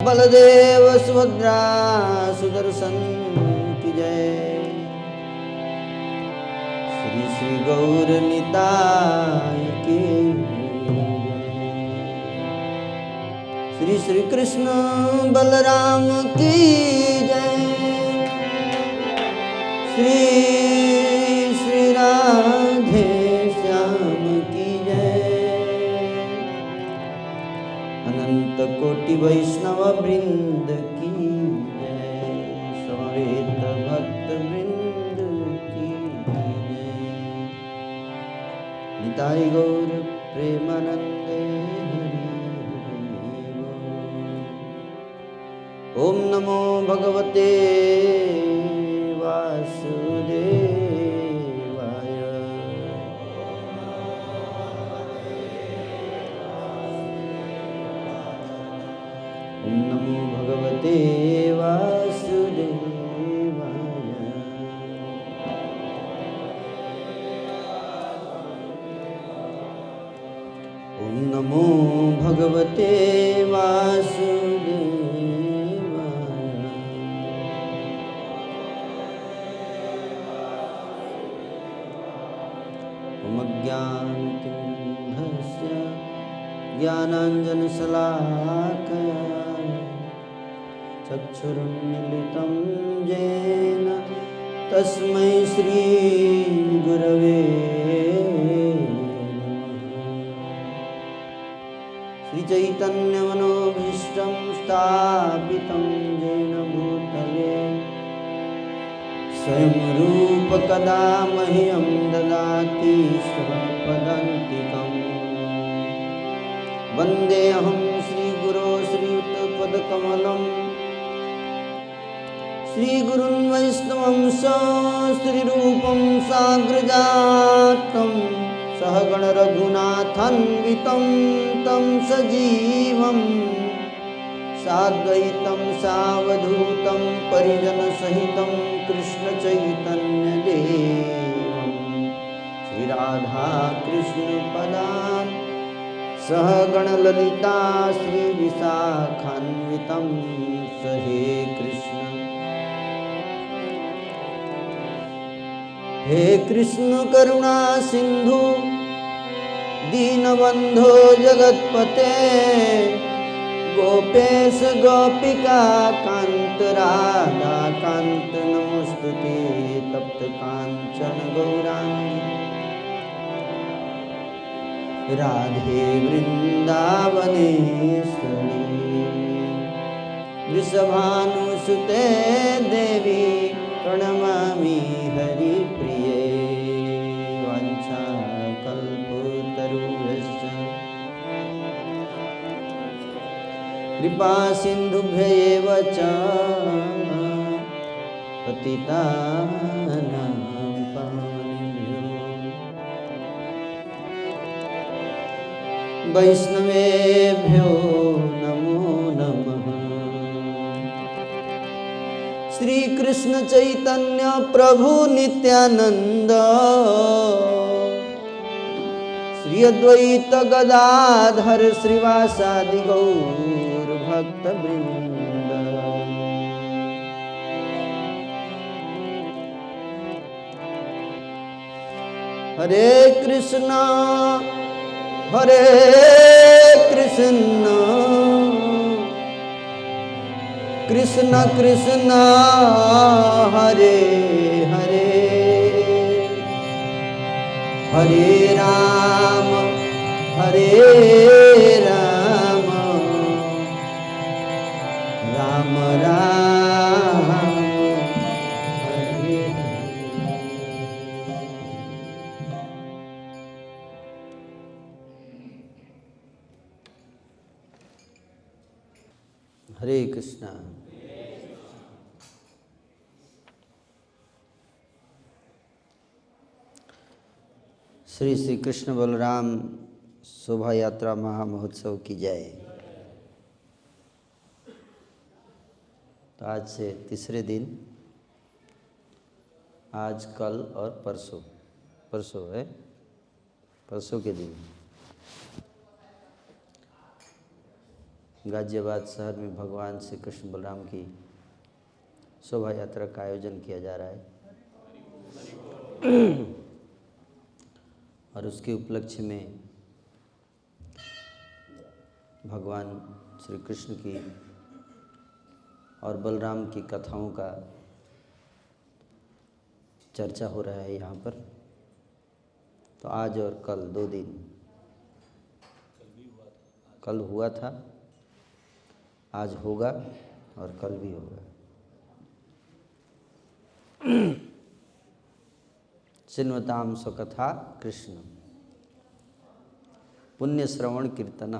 बलदेव सुभद्रा सुदर्शन की जय। श्री श्री गौर निताय की श्री श्री कृष्ण बलराम की जय। श्री श्री राधे श्याम की जय। अनंत कोटि वैष्णव वृंद की जय। समवेत भक्त वृंद की जय। निताई गौर प्रेमानंदे हरि हरि बोल। ओम नमो भगवते वासुदेवाय। ओम नमो भगवते वासुदेवाय। ओम नमो भगवते वासुदेवाय। ओम अज्ञानतिमिरन्धस्य ज्ञानाञ्जनशलाकया चक्षुरुन्मीलितं येन तस्मै श्री गुरवे श्री चैतन्यमनोभीष्टं स्थापितं येन भूतले स्वयं रूप कदा मह्यं ददाति स्वपदान्तिकम्। वन्देऽहं श्रीगुरो श्रीयुतपदकमलं श्रीगुरुन् वैष्णवंश श्रीरूपं साग्रजातं सहगण रघुनाथान्वितं तं सजीवं साद्वैतं सावधूतं परिजनसहितं कृष्णचैतन्यदेवं श्रीराधाकृष्णपदान् सहगणललिता श्रीविशाखान्वितं हे कृष्ण। हे कृष्ण करुणा सिंधु दीनबंधो जगत्पते गोपेश गोपिका कांत राधा कांत नमोस्तुते। तप्त कांचन गौरांगी राधे वृंदावनेश्वरी वृषभानुसुते देवी प्रणमामि हरिप्रिये। वाञ्छाकल्पतरुभ्यश्च कृपा सिन्धुभ्येव च पतितानां पावनेभ्यो वैष्णवेभ्यो नमो नमः। श्री कृष्ण चैतन्य प्रभु नित्यानंद श्री अद्वैत गदाधर श्रीवासादि गौर भक्त वृंद। हरे कृष्णा कृष्ण कृष्ण हरे हरे हरे राम राम राम हरे हरे कृष्णा। श्री श्री कृष्ण बलराम शोभा यात्रा महामहोत्सव की जय। तो आज से तीसरे दिन, आज कल और परसों है, परसों के दिन गाजियाबाद शहर में भगवान श्री कृष्ण बलराम की शोभा यात्रा का आयोजन किया जा रहा है और उसके उपलक्ष्य में भगवान श्री कृष्ण की और बलराम की कथाओं का चर्चा हो रहा है यहाँ पर। तो आज और कल 2 दिन, कल हुआ था, आज होगा और कल भी होगा। चिन्वताम स्वकथा कृष्ण पुण्य श्रवण कीर्तन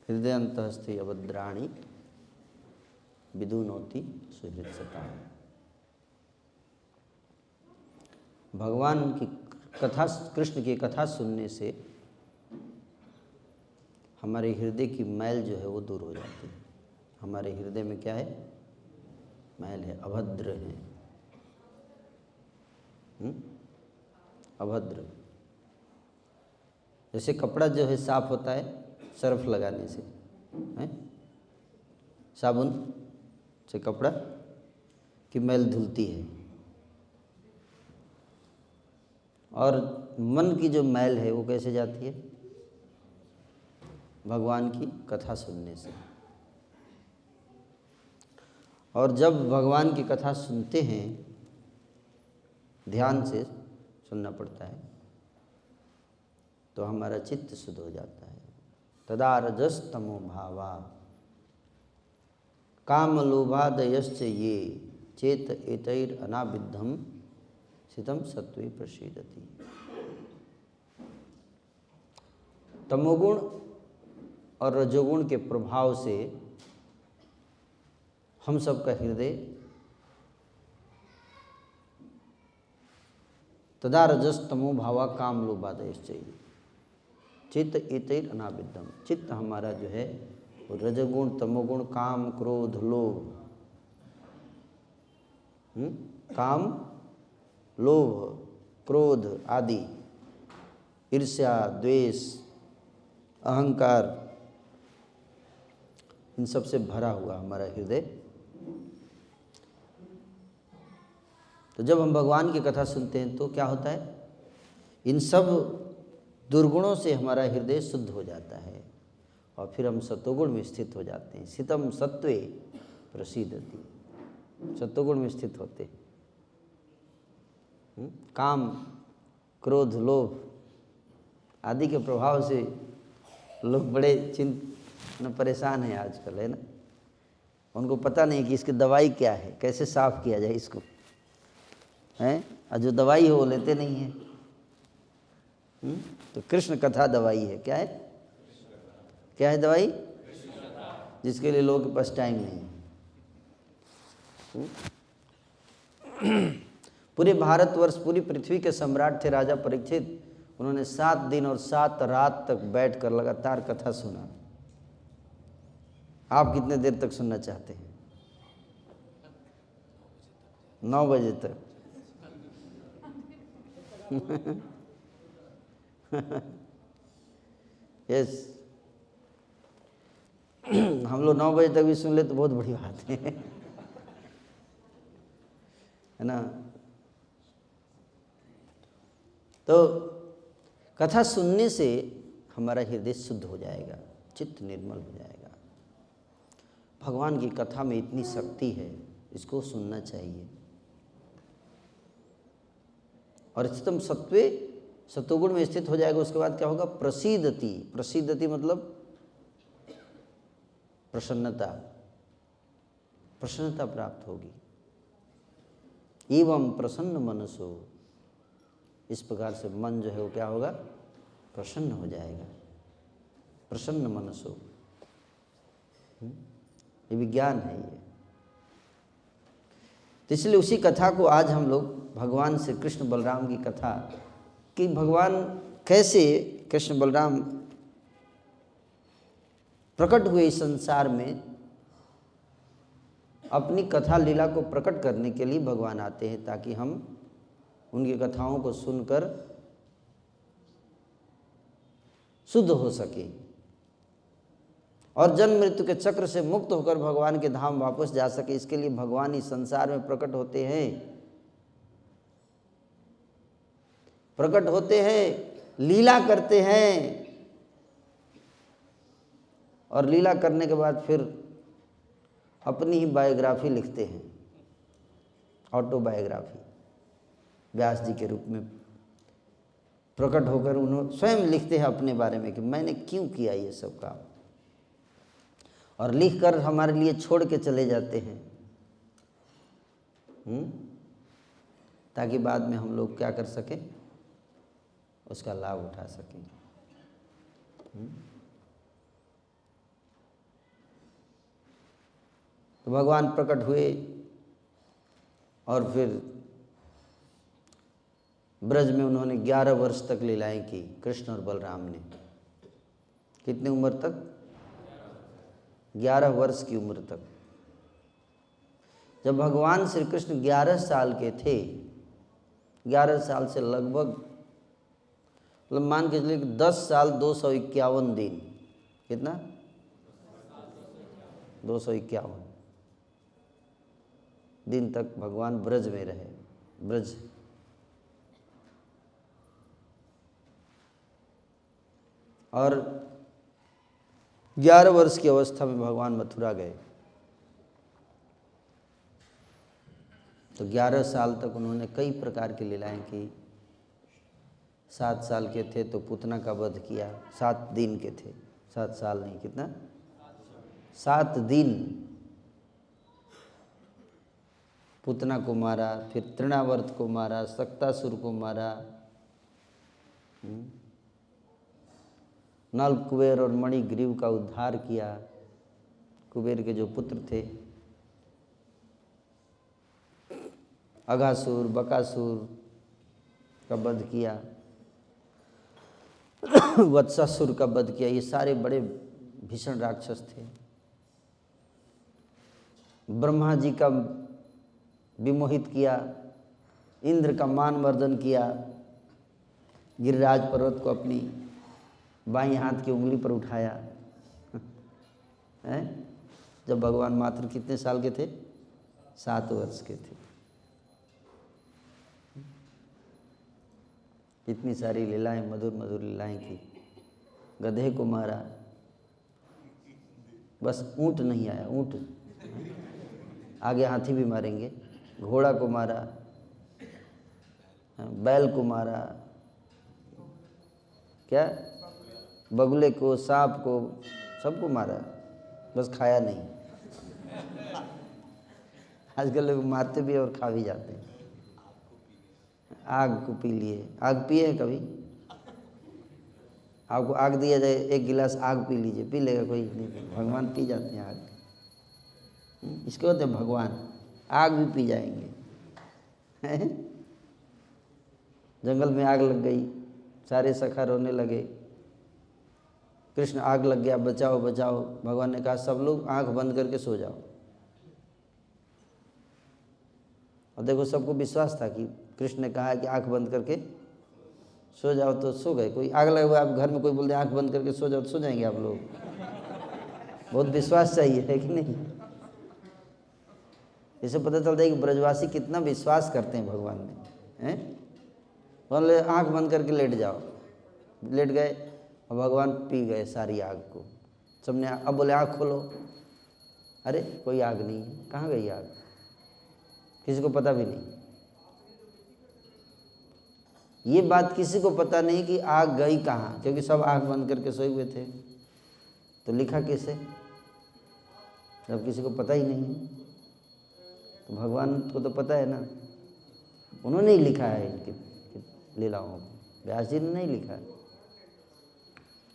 हृदयंतस्ते अभद्राणि विदुनोति सुहृत्सता। भगवान की कथा, कृष्ण की कथा सुनने से हमारे हृदय की मैल जो है वो दूर हो जाती है। हमारे हृदय में क्या है? मैल है, अभद्र है। अभद्र, जैसे कपड़ा जो है साफ होता है सर्फ लगाने से, है? साबुन से कपड़ा की मैल धुलती है। और मन की जो मैल है वो कैसे जाती है? भगवान की कथा सुनने से। और जब भगवान की कथा सुनते हैं, ध्यान से सुनना पड़ता है, तो हमारा चित्त शुद्ध हो जाता है। तदा रजस्तमो भावा काम लोभादयश्च ये चेत एतैर अनाविद्धम सितम सत्वे प्रसीदति। तमोगुण और रजोगुण के प्रभाव से हम सब का हृदय तदा रजस्तमो भावा काम लोभादयश्च चित्त एतैर अनाविद्धम। चित्त हमारा जो है वो रजगुण, तमोगुण, काम, क्रोध, लोभ, काम, लोभ, क्रोध आदि, ईर्ष्या, द्वेष, अहंकार, इन सब से भरा हुआ हमारा हृदय। तो जब हम भगवान की कथा सुनते हैं तो क्या होता है? इन सब दुर्गुणों से हमारा हृदय शुद्ध हो जाता है और फिर हम सत्वगुण में स्थित हो जाते हैं। सितम सत्वे प्रसीदति, सत्वगुण में स्थित होते हैं। काम, क्रोध, लोभ आदि के प्रभाव से लोग बड़े परेशान हैं आजकल, है ना? उनको पता नहीं कि इसकी दवाई क्या है, कैसे साफ किया जाए इसको, हैं? और जो दवाई है वो लेते नहीं है। तो कृष्ण कथा दवाई है। क्या है? क्या है दवाई? जिसके लिए लोगों के पास टाइम नहीं है। पूरे भारतवर्ष, पूरी पृथ्वी के सम्राट थे राजा परीक्षित। उन्होंने 7 दिन और 7 रात तक बैठकर लगातार कथा सुना। आप कितने देर तक सुनना चाहते हैं? 9 बजे तक। यस, हम लोग 9 बजे तक भी सुन ले तो बहुत बड़ी बात है ना? तो कथा सुनने से हमारा हृदय शुद्ध हो जाएगा, चित्त निर्मल हो जाएगा। भगवान की कथा में इतनी शक्ति है, इसको सुनना चाहिए। और स्थितम सत्वे, सत्वगुण में स्थित हो जाएगा। उसके बाद क्या होगा? प्रसीदति। प्रसीदति मतलब प्रसन्नता, प्रसन्नता प्राप्त होगी। एवं प्रसन्न मनसो, इस प्रकार से मन जो है वो क्या होगा? प्रसन्न हो जाएगा। प्रसन्न मनसो, ये विज्ञान है ये। तो इसलिए उसी कथा को आज हम लोग, भगवान श्री कृष्ण बलराम की कथा, कि भगवान कैसे कृष्ण बलराम प्रकट हुए इस संसार में, अपनी कथा लीला को प्रकट करने के लिए भगवान आते हैं, ताकि हम उनकी कथाओं को सुनकर शुद्ध हो सके। और जन्म मृत्यु के चक्र से मुक्त होकर भगवान के धाम वापस जा सके, इसके लिए भगवान इस संसार में प्रकट होते हैं, लीला करते हैं, और लीला करने के बाद फिर अपनी ही बायोग्राफी लिखते हैं, ऑटोबायोग्राफी। व्यास जी के रूप में प्रकट होकर उन्होंने स्वयं लिखते हैं अपने बारे में कि मैंने क्यों किया ये सब काम, और लिख कर हमारे लिए छोड़ के चले जाते हैं, ताकि बाद में हम लोग क्या कर सकें, उसका लाभ उठा सकें। तो भगवान प्रकट हुए और फिर ब्रज में उन्होंने 11 वर्ष तक लीलाएं की, कृष्ण और बलराम ने। कितनी उम्र तक? 11 वर्ष की उम्र तक। जब भगवान श्री कृष्ण 11 साल के थे, 11 साल से लगभग मतलब मान के चलिए 10 साल 251 दिन, कितना? 251 दिन तक भगवान ब्रज में रहे। ब्रज और 11 वर्ष की अवस्था में भगवान मथुरा गए। तो 11 साल तक उन्होंने कई प्रकार की लीलाएं की। 7 साल के थे तो पूतना का वध किया, 7 दिन के थे, 7 साल नहीं, कितना? 7 दिन पूतना को मारा, फिर तृणावर्त को मारा, सक्तासुर को मारा, नल, कुबेर और मणिग्रीव का उद्धार किया। कुबेर के जो पुत्र थे, अघासुर, बकासुर का वध किया, वत्सासुर का वध किया। ये सारे बड़े भीषण राक्षस थे। ब्रह्मा जी का विमोहित किया, इंद्र का मान मर्दन किया, गिरिराज पर्वत को अपनी बाईं हाथ की उंगली पर उठाया है। जब भगवान मात्र कितने साल के थे? 7 वर्ष के थे। इतनी सारी लीलाएं, मधुर मधुर लीलाएं की। गधे को मारा, बस ऊंट नहीं आया, ऊंट आगे हाथी भी मारेंगे। घोड़ा को मारा, बैल को मारा, क्या बगुले को, सांप को, सबको मारा, बस खाया नहीं। आजकल लोग मारते भी और खा भी जाते हैं। आग को पी लिए। आग पिए हैं कभी? आपको आग दिया जाए, 1 गिलास आग पी लीजिए, पी लेगा कोई? नहीं। भगवान पी जाते हैं आग। इसके होते हैं भगवान, आग भी पी जाएंगे। जंगल में आग लग गई, सारे सखा रोने लगे। कृष्ण, आग लग गया, बचाओ बचाओ। भगवान ने कहा सब लोग आंख बंद करके सो जाओ। और देखो सबको विश्वास था कि कृष्ण ने कहा है कि आंख बंद करके सो जाओ, तो सो गए। कोई आग लगे हुआ आप घर में कोई बोल दे आंख बंद करके सो जाओ, तो सो जाएंगे आप लोग? बहुत विश्वास चाहिए, है कि नहीं? इससे पता चलता है कि ब्रजवासी कितना विश्वास करते हैं भगवान में, हैं? बोले आंख बंद करके लेट जाओ, लेट गए और भगवान पी गए सारी आग को। सबने अब बोले आँख खोलो, अरे कोई आग नहीं है, कहाँ गई आग? किसी को पता भी नहीं। ये बात किसी को पता नहीं कि आग गई कहाँ, क्योंकि सब आँख बंद करके सोए हुए थे। तो लिखा किसे जब किसी को पता ही नहीं है? तो भगवान को तो पता है ना, उन्होंने ही लिखा है इनकी लीलाओं को। व्यास जी ने नहीं लिखा,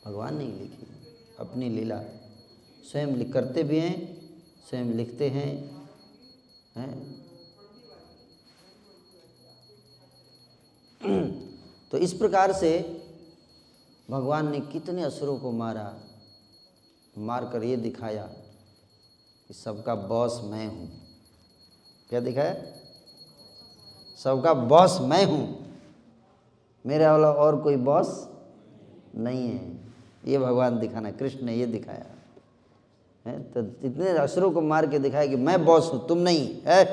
भगवान ने ही लिखी अपनी लीला। स्वयं करते भी हैं, स्वयं लिखते हैं, हैं? तो इस प्रकार से भगवान ने कितने असुरों को मारा, मारकर ये दिखाया कि सबका बॉस मैं हूँ। क्या दिखाया? सबका बॉस मैं हूँ, मेरे वाला और कोई बॉस नहीं है। ये भगवान दिखाना, कृष्ण ने ये दिखाया। है। तो इतने असुरों को मार के दिखाया कि मैं बॉस हूँ, तुम नहीं है,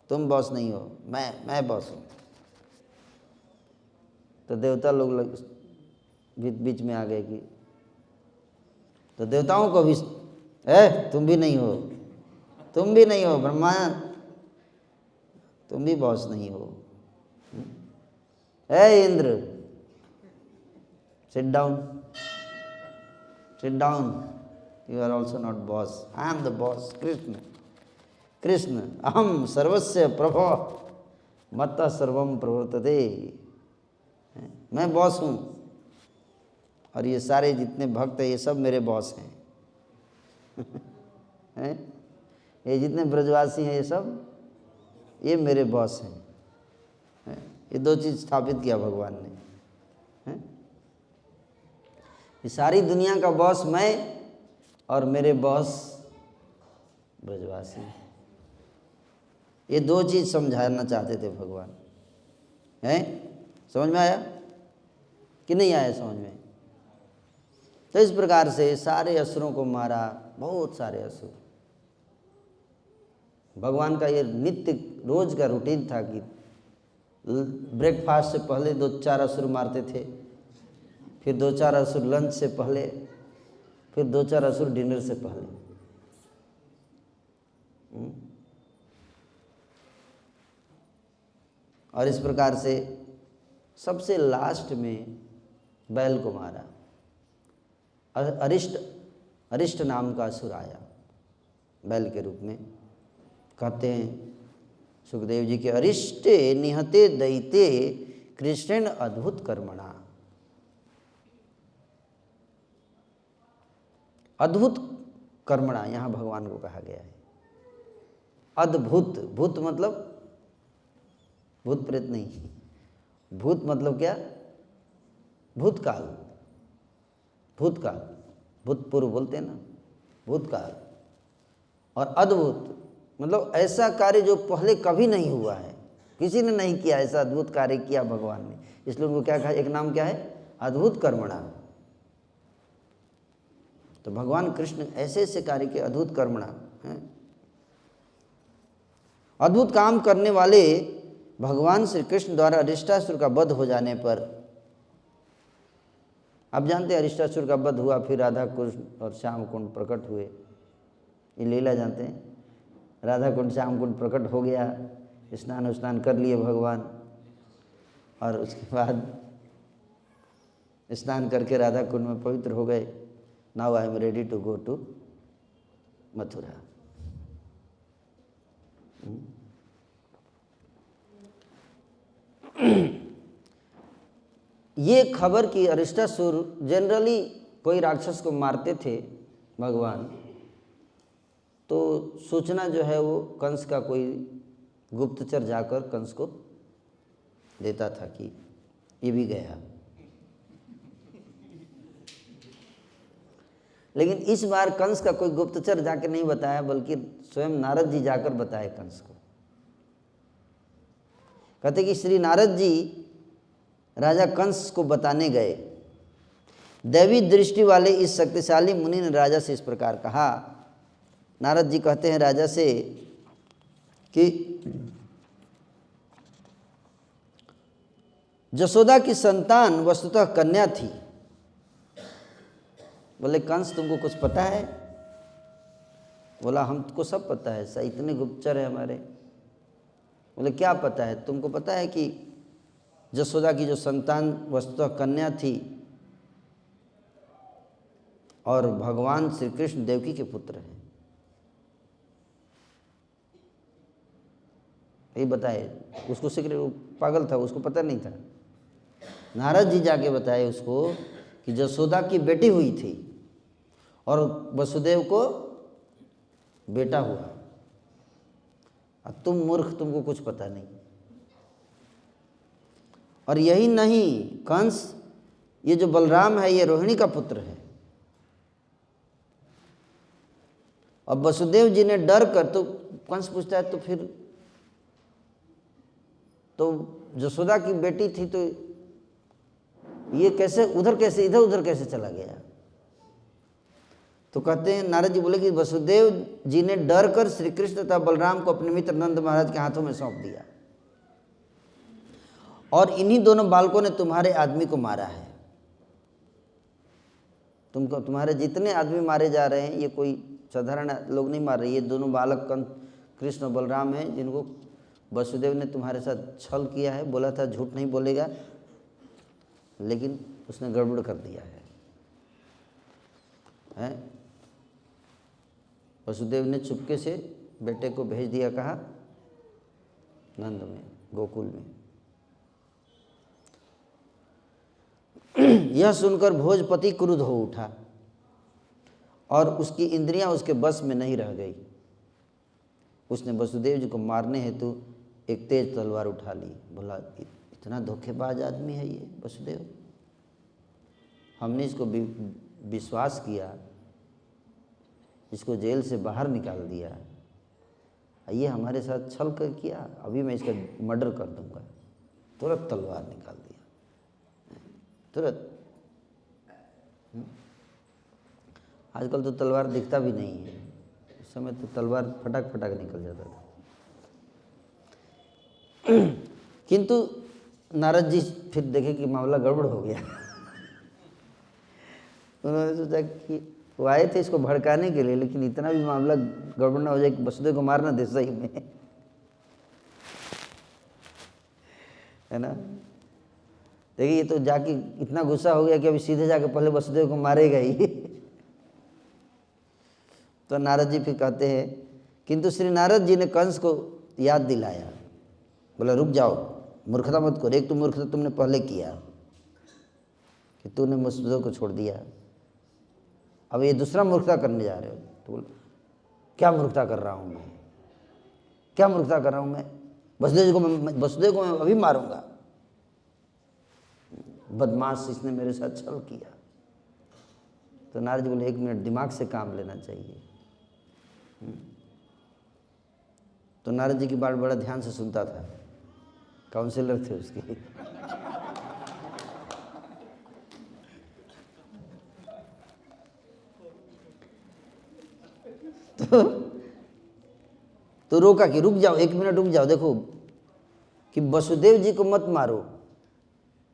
तुम बॉस नहीं हो, मैं बॉस हूँ। तो देवता लोग बीच में आ गए कि तो देवताओं को भी तुम भी नहीं हो, तुम भी नहीं हो ब्रह्मा, तुम भी बॉस नहीं हो। Indra, sit down, sit down, you are also not boss, I am the boss. Krishna अहम सर्वस्य प्रभो मत्तः सर्वम प्रवर्तते, मैं बॉस हूँ और ये सारे जितने भक्त हैं ये सब मेरे बॉस हैं। हैं? ये जितने ब्रजवासी हैं ये मेरे बॉस हैं। ये दो चीज़ स्थापित किया भगवान ने। ये सारी दुनिया का बॉस मैं और मेरे बॉस ब्रजवासी। ये दो चीज़ समझाना चाहते थे भगवान। हैं? समझ में आया कि नहीं आया समझ में? तो इस प्रकार से सारे असुरों को मारा, बहुत सारे असुर। भगवान का ये नित्य रोज का रूटीन था कि ब्रेकफास्ट से पहले 2-4 असुर मारते थे, फिर 2-4 असुर लंच से पहले, फिर 2-4 असुर डिनर से पहले। और इस प्रकार से सबसे लास्ट में बैल को मारा। अरिष्ट नाम का असुर आया बैल के रूप में। कहते हैं सुखदेव जी के अरिष्टे निहते दैते कृष्णेन अद्भुत कर्मणा। अद्भुत कर्मणा यहाँ भगवान को कहा गया है। अद्भुत, भूत मतलब भूत प्रेत नहीं, भूत मतलब क्या? भूतकाल, भूतकाल, भूतपूर्व बोलते हैं ना, भूतकाल। और अद्भुत मतलब ऐसा कार्य जो पहले कभी नहीं हुआ है, किसी ने नहीं किया, ऐसा अद्भुत कार्य किया भगवान ने, इसलिए उनको क्या कहा? एक नाम क्या है? अद्भुत कर्मणा। तो भगवान कृष्ण ऐसे ऐसे कार्य के अद्भुत कर्मणा हैं। अद्भुत काम करने वाले भगवान श्री कृष्ण द्वारा अरिष्टासुर का वध हो जाने पर, आप जानते हैं अरिष्टासुर का वध हुआ, फिर राधा कृष्ण और श्याम कुंड प्रकट हुए। ये लीला जानते हैं? राधा कुंड श्याम कुंड प्रकट हो गया, स्नान कर लिए भगवान, और उसके बाद स्नान करके राधा कुंड में पवित्र हो गए। Now I am ready to go to Mathura. ये खबर कि अरिष्टासुर जनरली कोई राक्षस को मारते थे भगवान, तो सूचना जो है वो कंस का कोई गुप्तचर जाकर कंस को देता था कि ये भी गया। लेकिन इस बार कंस का कोई गुप्तचर जाकर नहीं बताया, बल्कि स्वयं नारद जी जाकर बताए कंस को। कहते कि श्री नारद जी राजा कंस को बताने गए। दैवी दृष्टि वाले इस शक्तिशाली मुनि ने राजा से इस प्रकार कहा। नारद जी कहते हैं राजा से कि जसोदा की संतान वस्तुतः कन्या थी। बोले कंस तुमको कुछ पता है? बोला हमको सब पता है, सर इतने गुप्तचर है हमारे। बोले क्या पता है? तुमको पता है कि जसोदा की जो संतान वस्तुतः कन्या थी और भगवान श्री कृष्ण देवकी के पुत्र हैं। ये बताए उसको, सीक्रेट पागल था, उसको पता नहीं था। नारद जी जाके बताए उसको कि जसोदा की बेटी हुई थी और वसुदेव को बेटा हुआ, और तुम मूर्ख, तुमको कुछ पता नहीं। और यही नहीं, कंस ये जो बलराम है ये रोहिणी का पुत्र है। अब वसुदेव जी ने डर कर, तो कंस पूछता है तो फिर तो जसोदा की बेटी थी तो ये कैसे उधर कैसे इधर उधर कैसे चला गया? तो कहते हैं नारद जी बोले कि वसुदेव जी ने डर कर श्री कृष्ण तथा बलराम को अपने मित्र नंद महाराज के हाथों में सौंप दिया और इन्हीं दोनों बालकों ने तुम्हारे आदमी को मारा है। तुमको तुम्हारे जितने आदमी मारे जा रहे हैं ये कोई साधारण लोग नहीं मार रहे, ये दोनों बालक कृष्ण और बलराम हैं जिनको वसुदेव ने तुम्हारे साथ छल किया है। बोला था झूठ नहीं बोलेगा, लेकिन उसने गड़बड़ कर दिया है? वसुदेव ने चुपके से बेटे को भेज दिया, कहा नंद में, गोकुल में। यह सुनकर भोजपति क्रुद्ध हो उठा और उसकी इंद्रियां उसके बस में नहीं रह गई। उसने वसुदेव जी को मारने हेतु एक तेज तलवार उठा ली। बोला इतना धोखेबाज आदमी है ये वसुदेव, हमने इसको विश्वास किया, इसको जेल से बाहर निकाल दिया, ये हमारे साथ छल कर किया, अभी मैं इसका मर्डर कर दूंगा। तुरंत तलवार निकाल दिया, तुरंत। आजकल तो तलवार दिखता भी नहीं है, उस समय तो तलवार फटाक फटाक निकल जाता था। किंतु नारद जी फिर देखे कि मामला गड़बड़ हो गया। उन्होंने सोचा कि वो आए थे इसको भड़काने के लिए, लेकिन इतना भी मामला गड़बड़ ना हो जाए कि वसुदेव को मारना दे सही में, है ना। देखिए ये तो जाके इतना गुस्सा हो गया कि अभी सीधे जाके पहले वसुदेव को मारेगा ही। तो नारद जी फिर कहते हैं, किंतु श्री नारद जी ने कंस को याद दिलाया। बोला रुक जाओ, मूर्खता मत करो। एक तो मूर्खता तुमने पहले किया कि तूने वसुदेव को छोड़ दिया, अब ये दूसरा मूर्खता करने जा रहे हो। तो बोला क्या मूर्खता कर रहा हूँ मैं, क्या मूर्खता कर रहा हूँ मैं? वसुदेव को मैं अभी मारूंगा। बदमाश, इसने मेरे साथ छल किया। तो नारद जी बोले एक मिनट, दिमाग से काम लेना चाहिए। तो नारद जी की बात बड़ा ध्यान से सुनता था, काउंसलर थे उसके। तो रोका कि रुक जाओ, एक मिनट रुक जाओ, देखो कि वसुदेव जी को मत मारो,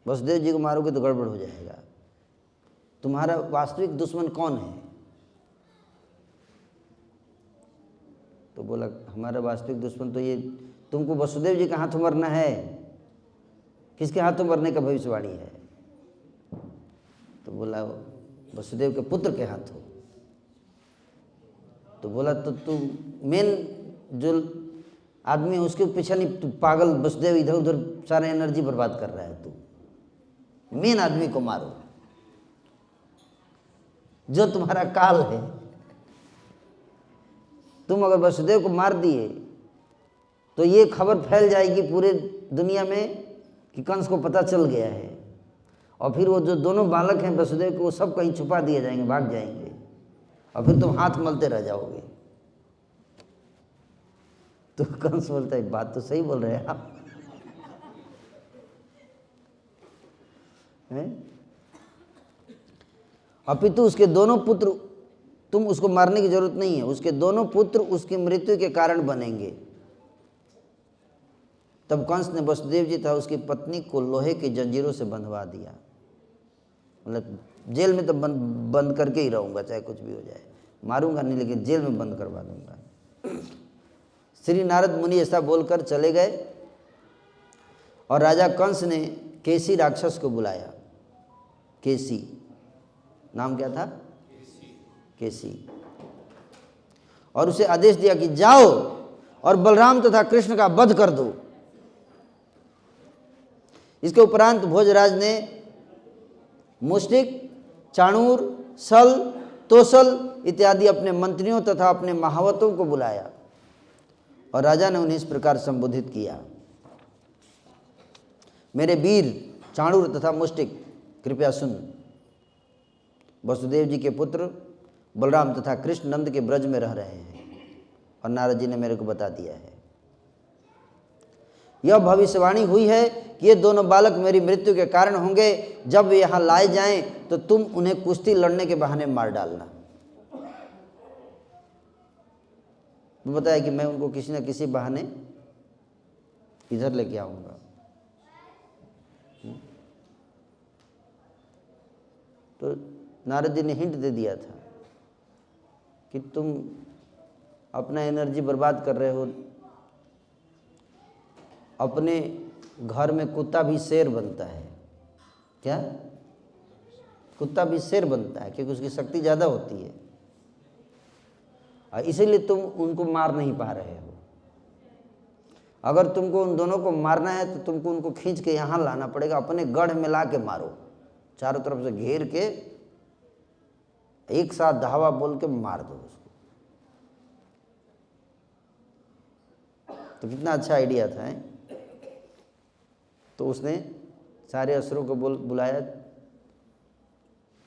वसुदेव जी को मारोगे तो गड़बड़ हो जाएगा। तुम्हारा वास्तविक दुश्मन कौन है? तो बोला हमारा वास्तविक दुश्मन तो ये, तुमको वसुदेव जी के हाथों मरना है। किसके हाथों मरने का भविष्यवाणी है? तो बोला वसुदेव के पुत्र के हाथों। तो बोला तो तू मेन जो आदमी है उसके पीछे नहीं, तू पागल वसुदेव इधर उधर सारा एनर्जी बर्बाद कर रहा है। तू मेन आदमी को मारो जो तुम्हारा काल है। तुम अगर वसुदेव को मार दिए तो ये खबर फैल जाएगी पूरे दुनिया में कि कंस को पता चल गया है, और फिर वो जो दोनों बालक हैं वसुदेव के, वो सब कहीं छुपा दिए जाएंगे, भाग जाएंगे, और फिर तुम हाथ मलते रह जाओगे। तो कंस बोलता है बात तो सही बोल रहे हैं आप। अपितु उसके दोनों पुत्र, तुम उसको मारने की जरूरत नहीं है, उसके दोनों पुत्र उसकी मृत्यु के कारण बनेंगे। तब कंस ने वसुदेव जी था उसकी पत्नी को लोहे की जंजीरों से बंधवा दिया। मतलब जेल में तो बंद करके ही रहूंगा, चाहे कुछ भी हो जाए, मारूंगा नहीं, लेकिन जेल में बंद करवा दूंगा। श्री नारद मुनि ऐसा बोलकर चले गए और राजा कंस ने केसी राक्षस को बुलाया। केसी नाम क्या था? केसी। और उसे आदेश दिया कि जाओ और बलराम तथा कृष्ण का वध कर दो। इसके उपरांत भोजराज ने मुष्टिक, चाणूर, सल, तोसल इत्यादि अपने मंत्रियों तथा अपने महावतों को बुलाया और राजा ने उन्हें इस प्रकार संबोधित किया। मेरे वीर चाणूर तथा मुष्टिक, कृपया सुन। वसुदेव जी के पुत्र बलराम तथा कृष्ण नंद के ब्रज में रह रहे हैं और नारद जी ने मेरे को बता दिया है। यह भविष्यवाणी हुई है कि ये दोनों बालक मेरी मृत्यु के कारण होंगे। जब वे यहाँ लाए जाएं तो तुम उन्हें कुश्ती लड़ने के बहाने मार डालना। वो बताया कि मैं उनको किसी न किसी बहाने इधर लेके आऊँगा। तो नारद जी ने हिंट दे दिया था कि तुम अपना एनर्जी बर्बाद कर रहे हो। अपने घर में कुत्ता भी शेर बनता है। क्या? कुत्ता भी शेर बनता है क्योंकि उसकी शक्ति ज़्यादा होती है, और इसीलिए तुम उनको मार नहीं पा रहे हो। अगर तुमको उन दोनों को मारना है तो तुमको उनको खींच के यहाँ लाना पड़ेगा, अपने गढ़ में ला के मारो, चारों तरफ से घेर के एक साथ धावा बोल के मार दो उसको। तो कितना अच्छा आइडिया था है? तो उसने सारे असुरों को बुलाया,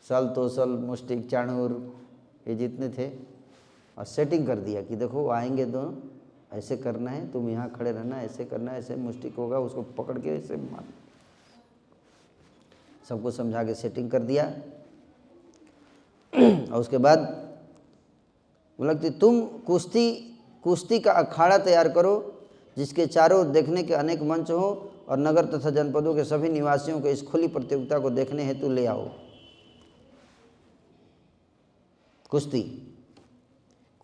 सल तोसल मुष्टिक चाणूर ये जितने थे, और सेटिंग कर दिया कि देखो आएंगे दोनों, ऐसे करना है, तुम यहाँ खड़े रहना, ऐसे करना है, ऐसे मुष्टिक होगा उसको पकड़ के ऐसे मार। सबको समझा के सेटिंग कर दिया। और उसके बाद बोला कि तुम कुश्ती का अखाड़ा तैयार करो जिसके चारों ओर देखने के अनेक मंच हो, और नगर तथा जनपदों के सभी निवासियों को इस खुली प्रतियोगिता को देखने हेतु ले आओ।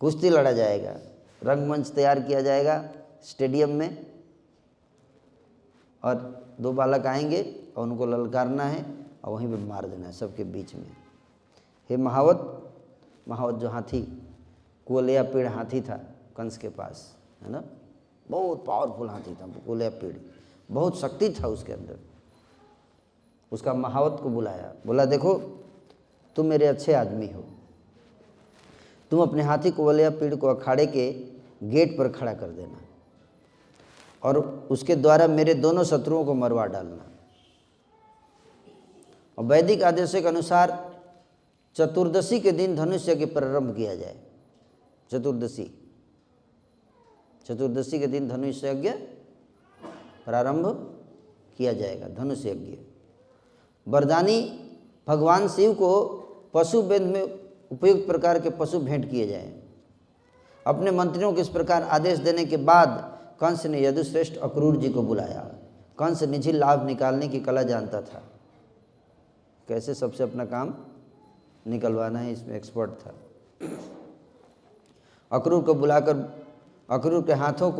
कुश्ती लड़ा जाएगा, रंगमंच तैयार किया जाएगा स्टेडियम में, और दो बालक आएंगे और उनको ललकारना है और वहीं पे मार देना है सबके बीच में। हे महावत जो हाथी, कुवलया पेड़ हाथी था कंस के पास, है ना, बहुत पावरफुल हाथी था कुवलया पेड़, बहुत शक्ति था उसके अंदर। उसका महावत को बुलाया, बोला देखो तुम मेरे अच्छे आदमी हो, तुम अपने हाथी कुवलया पेड़ को अखाड़े के गेट पर खड़ा कर देना और उसके द्वारा मेरे दोनों शत्रुओं को मरवा डालना। और वैदिक आदेशों के अनुसार चतुर्दशी के दिन धनुष यज्ञ प्रारंभ किया जाए। चतुर्दशी के दिन धनुष यज्ञ प्रारंभ किया जाएगा, धनुष यज्ञ। वरदानी भगवान शिव को पशु वेद में उपयुक्त प्रकार के पशु भेंट किए जाएं। अपने मंत्रियों को इस प्रकार आदेश देने के बाद कंस ने यदुश्रेष्ठ अक्रूर जी को बुलाया। कंस निजी लाभ निकालने की कला जानता था, कैसे सबसे अपना काम निकलवाना है, इसमें एक्सपर्ट था। अक्रूर को बुलाकर अक्रूर के हाथों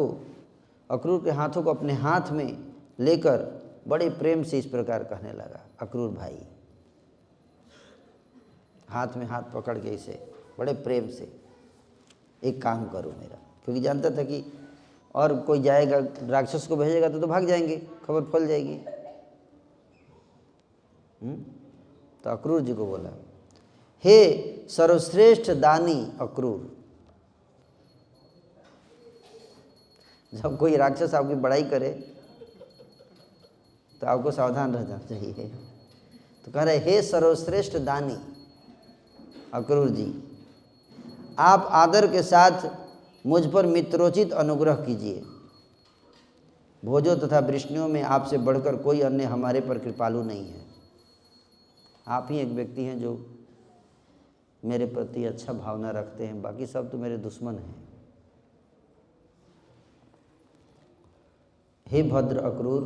को अपने हाथ में लेकर बड़े प्रेम से इस प्रकार कहने लगा, अक्रूर भाई, हाथ में हाथ पकड़ के इसे बड़े प्रेम से, एक काम करो मेरा, क्योंकि जानता था कि और कोई जाएगा राक्षस को भेजेगा तो भाग जाएंगे, खबर फैल जाएगी। तो अक्रूर जी को बोला, हे सर्वश्रेष्ठ दानी अक्रूर, जब कोई राक्षस आपकी बड़ाई करे तो आपको सावधान रहना चाहिए। तो कह रहे, हे सर्वश्रेष्ठ दानी अक्रूर जी, आप आदर के साथ मुझ पर मित्रोचित अनुग्रह कीजिए। भोजों तथा वृष्णियों में आपसे बढ़कर कोई अन्य हमारे पर कृपालु नहीं है। आप ही एक व्यक्ति हैं जो मेरे प्रति अच्छा भावना रखते हैं, बाकी सब तो मेरे दुश्मन हैं। हे भद्र अक्रूर,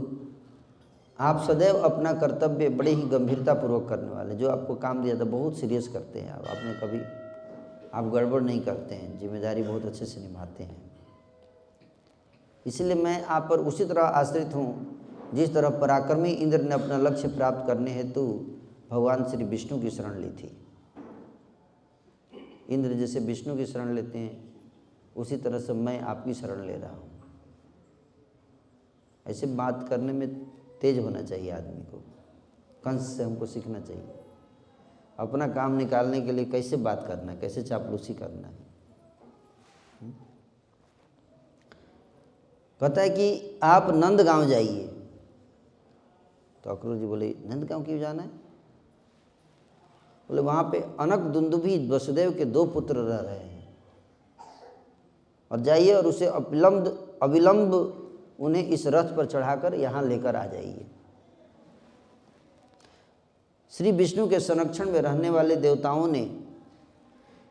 आप सदैव अपना कर्तव्य बड़े ही गंभीरतापूर्वक करने वाले, जो आपको काम दिया था बहुत सीरियस करते हैं आप गड़बड़ नहीं करते हैं, जिम्मेदारी बहुत अच्छे से निभाते हैं। इसलिए मैं आप पर उसी तरह आश्रित हूँ जिस तरह पराक्रमी इंद्र ने अपना लक्ष्य प्राप्त करने हेतु भगवान श्री विष्णु की शरण ली थी। इंद्र जैसे विष्णु की शरण लेते हैं, उसी तरह से मैं आपकी शरण ले रहा हूँ। ऐसे बात करने में तेज होना चाहिए आदमी को, कंस से हमको सीखना चाहिए। अपना काम निकालने के लिए कैसे बात करना है, कैसे चापलूसी करना है। कहता है कि आप नंदगांव जाइए। तो अक्रूर जी बोले, नंदगांव क्यों जाना है? बोले, वहाँ पे अनक दुंदुभी वसुदेव के 2 पुत्र रह रहे हैं, और जाइए और उसे अविलंब उन्हें इस रथ पर चढ़ाकर यहाँ लेकर आ जाइए। श्री विष्णु के संरक्षण में रहने वाले देवताओं ने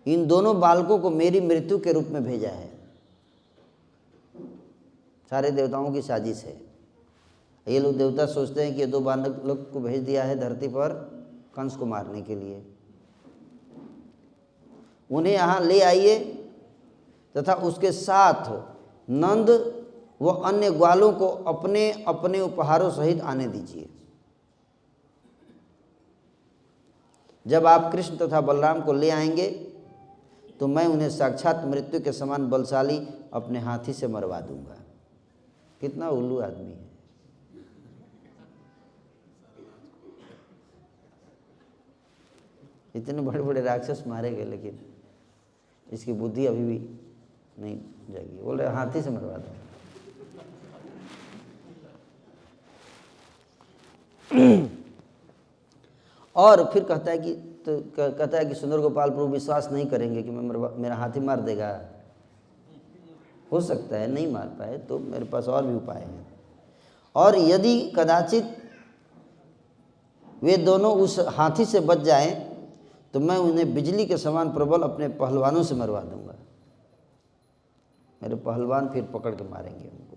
इन दोनों बालकों को मेरी मृत्यु के रूप में भेजा है। सारे देवताओं की साजिश है। ये लोग देवता सोचते हैं कि ये 2 बालक लोग को भेज दिया है धरती पर कंस को मारने के लिए, उन्हें यहाँ ले आइए तथा उसके साथ नंद व अन्य ग्वालों को अपने अपने उपहारों सहित आने दीजिए। जब आप कृष्ण तथा बलराम को ले आएंगे तो मैं उन्हें साक्षात मृत्यु के समान बलशाली अपने हाथी से मरवा दूंगा। कितना उल्लू आदमी है। इतने बड़े बड़े राक्षस मारे गए लेकिन इसकी बुद्धि अभी भी नहीं जागी। बोल रहे हाथी से मरवा दो। और फिर कहता है कि सुंदर गोपाल प्रभु विश्वास नहीं करेंगे कि मेरा हाथी मार देगा। हो सकता है नहीं मार पाए तो मेरे पास और भी उपाय हैं। और यदि कदाचित वे दोनों उस हाथी से बच जाएं तो मैं उन्हें बिजली के समान प्रबल अपने पहलवानों से मरवा दूंगा। मेरे पहलवान फिर पकड़ के मारेंगे उनको।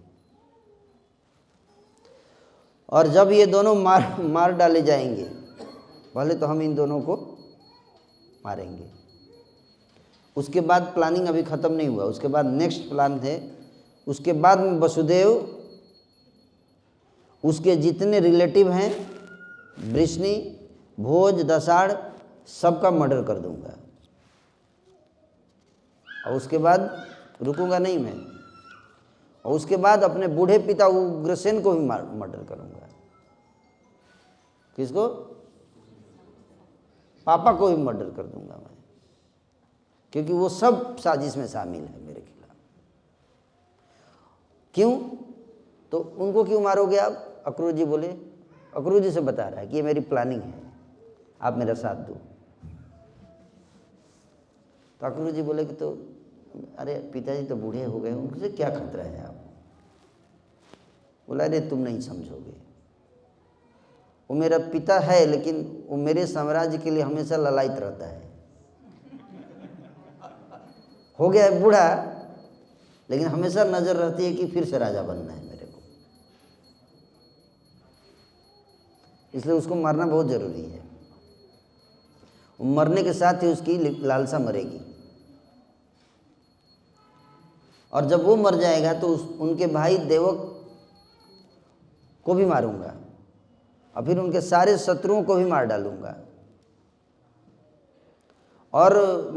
और जब ये दोनों मार डाले जाएंगे, पहले तो हम इन दोनों को मारेंगे। उसके बाद प्लानिंग अभी ख़त्म नहीं हुआ, उसके बाद नेक्स्ट प्लान है। उसके बाद में वसुदेव, उसके जितने रिलेटिव हैं, वृष्णि, भोज, दसाड़, सबका मर्डर कर दूंगा। और उसके बाद रुकूंगा नहीं मैं। और उसके बाद अपने बूढ़े पिता उग्रसेन को भी मर्डर करूंगा। किसको? पापा को भी मर्डर कर दूंगा मैं, क्योंकि वो सब साजिश में शामिल है मेरे खिलाफ। क्यों? तो उनको क्यों मारोगे आप? अक्रूर जी बोले। अक्रूर जी से बता रहा है कि ये मेरी प्लानिंग है, आप मेरा साथ दो। तो अक्रूर जी बोले कि तो अरे पिताजी तो बूढ़े हो गए, उनसे क्या खतरा है आप? बोला अरे तुम नहीं समझोगे, वो मेरा पिता है लेकिन वो मेरे साम्राज्य के लिए हमेशा ललायत रहता है। हो गया है बूढ़ा लेकिन हमेशा नजर रहती है कि फिर से राजा बनना है मेरे को, इसलिए उसको मारना बहुत जरूरी है। मरने के साथ ही उसकी लालसा मरेगी। और जब वो मर जाएगा तो उनके भाई देवक को भी मारूंगा और फिर उनके सारे शत्रुओं को भी मार डालूंगा। और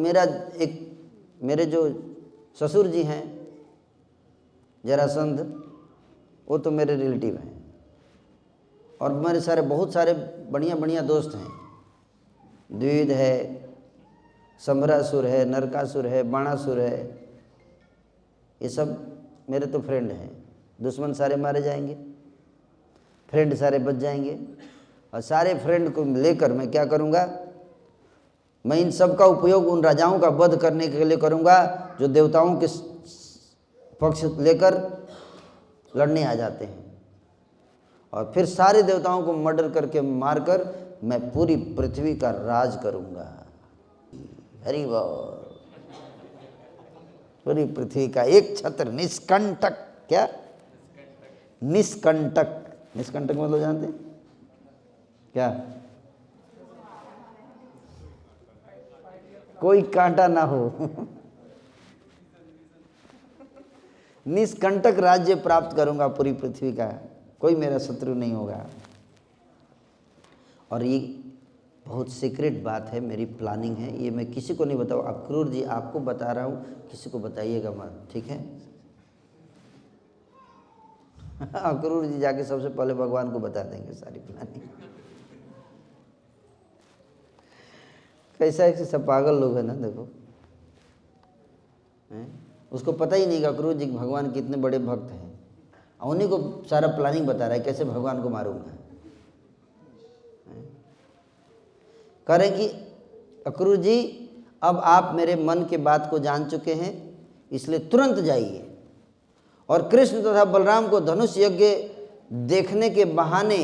मेरे जो ससुर जी हैं जरासंध, वो तो मेरे रिलेटिव हैं। और मेरे बहुत सारे बढ़िया बढ़िया दोस्त हैं। द्विविद है, संभरासुर है, नरकासुर है, बाणासुर है, ये सब मेरे तो फ्रेंड हैं। दुश्मन सारे मारे जाएंगे, फ्रेंड सारे बच जाएंगे। और सारे फ्रेंड को लेकर मैं क्या करूँगा? मैं इन सब का उपयोग उन राजाओं का वध करने के लिए करूँगा जो देवताओं के पक्ष लेकर लड़ने आ जाते हैं। और फिर सारे देवताओं को मर्डर करके मारकर मैं पूरी पृथ्वी का राज करूँगा। हरि बोल। पूरी पृथ्वी का एक छत्र निष्कंटक। क्या? निष्कंटक। निष्कंटक मतलब जानते हैं क्या? कोई कांटा ना हो। निष्कंटक राज्य प्राप्त करूंगा पूरी पृथ्वी का, कोई मेरा शत्रु नहीं होगा। और ये बहुत सीक्रेट बात है, मेरी प्लानिंग है, ये मैं किसी को नहीं बताऊँ। अक्रूर जी आपको बता रहा हूँ, किसी को बताइएगा मत, ठीक है? अक्रूर जी जाके सबसे पहले भगवान को बता देंगे सारी प्लानिंग। कैसा है कि सब पागल लोग हैं ना, देखो उसको पता ही नहीं कि अक्रूर जी भगवान के कितने बड़े भक्त हैं। उन्हीं को सारा प्लानिंग बता रहा है कैसे भगवान को मारूंगा। कह रहे कि अक्रूर जी अब आप मेरे मन के बात को जान चुके हैं, इसलिए तुरंत जाइए और कृष्ण तथा बलराम को धनुष यज्ञ देखने के बहाने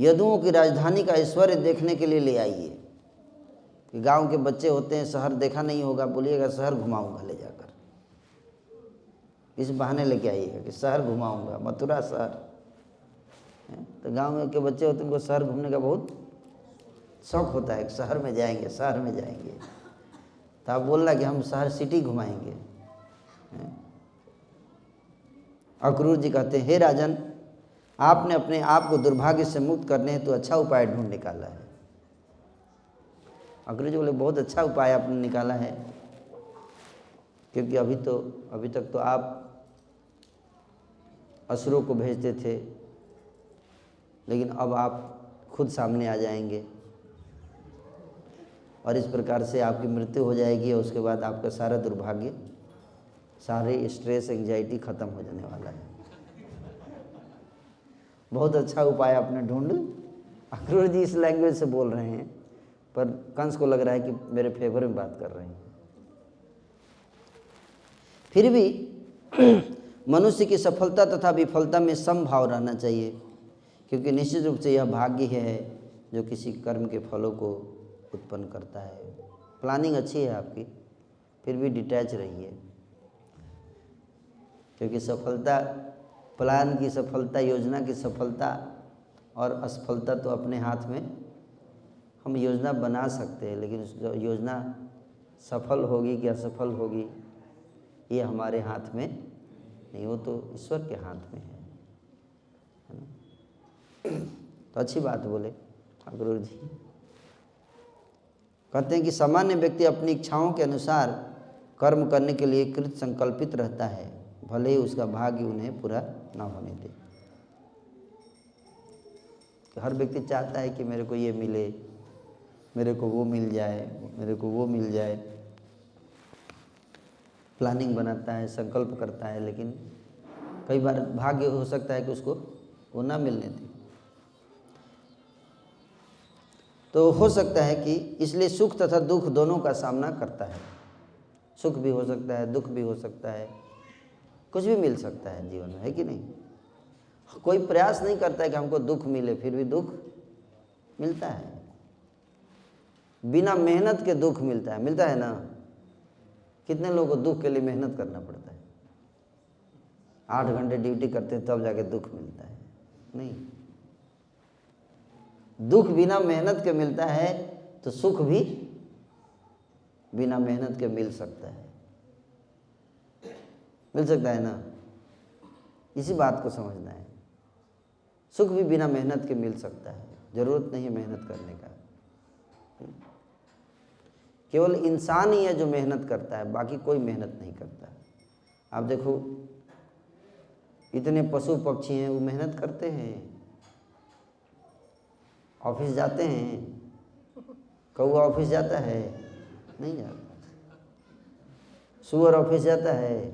यदुओं की राजधानी का ऐश्वर्य देखने के लिए ले आइए। कि गांव के बच्चे होते हैं, शहर देखा नहीं होगा, बोलिएगा शहर घुमाऊंगा ले जाकर। इस बहाने लेके आइएगा कि शहर घुमाऊंगा, मथुरा शहर। तो गांव में के बच्चे होते हैं, उनको शहर घूमने का बहुत शौक होता है, शहर में जाएंगे, शहर में जाएंगे। तो आप बोल रहा कि हम शहर सिटी घुमाएंगे। अक्रूर जी कहते हैं, हे राजन, आपने अपने आप को दुर्भाग्य से मुक्त करने हेतु अच्छा उपाय ढूंढ निकाला है। अक्रूर जी बोले, बहुत अच्छा उपाय आपने निकाला है, क्योंकि अभी तक तो आप असुरों को भेजते थे, लेकिन अब आप खुद सामने आ जाएंगे और इस प्रकार से आपकी मृत्यु हो जाएगी और उसके बाद आपका सारा दुर्भाग्य, सारे स्ट्रेस, एंजाइटी खत्म हो जाने वाला है। बहुत अच्छा उपाय आपने ढूंढ। अक्रूर जी इस लैंग्वेज से बोल रहे हैं, पर कंस को लग रहा है कि मेरे फेवर में बात कर रहे हैं। फिर भी मनुष्य की सफलता तथा विफलता में समभाव रहना चाहिए, क्योंकि निश्चित रूप से यह भाग्य है जो किसी कर्म के फलों को उत्पन्न करता है। प्लानिंग अच्छी है आपकी, फिर भी डिटैच रहिए, क्योंकि सफलता, प्लान की सफलता, योजना की सफलता और असफलता तो अपने हाथ में। हम योजना बना सकते हैं, लेकिन उस योजना सफल होगी कि असफल होगी ये हमारे हाथ में नहीं, वो तो ईश्वर के हाथ में है ना। तो अच्छी बात बोले अक्रूर जी। कहते हैं कि सामान्य व्यक्ति अपनी इच्छाओं के अनुसार कर्म करने के लिए कृत संकल्पित रहता है, भले ही उसका भाग्य उन्हें पूरा ना होने दे। हर व्यक्ति चाहता है कि मेरे को ये मिले, मेरे को वो मिल जाए, मेरे को वो मिल जाए, प्लानिंग बनाता है, संकल्प करता है, लेकिन कई बार भाग्य हो सकता है कि उसको वो ना मिलने दे। तो हो सकता है कि इसलिए सुख तथा दुख दोनों का सामना करता है। सुख भी हो सकता है, दुख भी हो सकता है, कुछ भी मिल सकता है जीवन में, है कि नहीं। कोई प्रयास नहीं करता है कि हमको दुख मिले, फिर भी दुख मिलता है। बिना मेहनत के दुख मिलता है ना। कितने लोगों को दुख के लिए मेहनत करना पड़ता है, 8 घंटे ड्यूटी करते हैं तब जाके दुख मिलता है। नहीं, दुख बिना मेहनत के मिलता है, तो सुख भी बिना मेहनत के मिल सकता है ना। इसी बात को समझना है। सुख भी बिना मेहनत के मिल सकता है, जरूरत नहीं है मेहनत करने का। केवल इंसान ही है जो मेहनत करता है, बाकी कोई मेहनत नहीं करता। आप देखो, इतने पशु पक्षी हैं, वो मेहनत करते हैं, ऑफिस जाते हैं। कौवा ऑफिस जाता है? नहीं जाता। सूअर ऑफिस जाता है,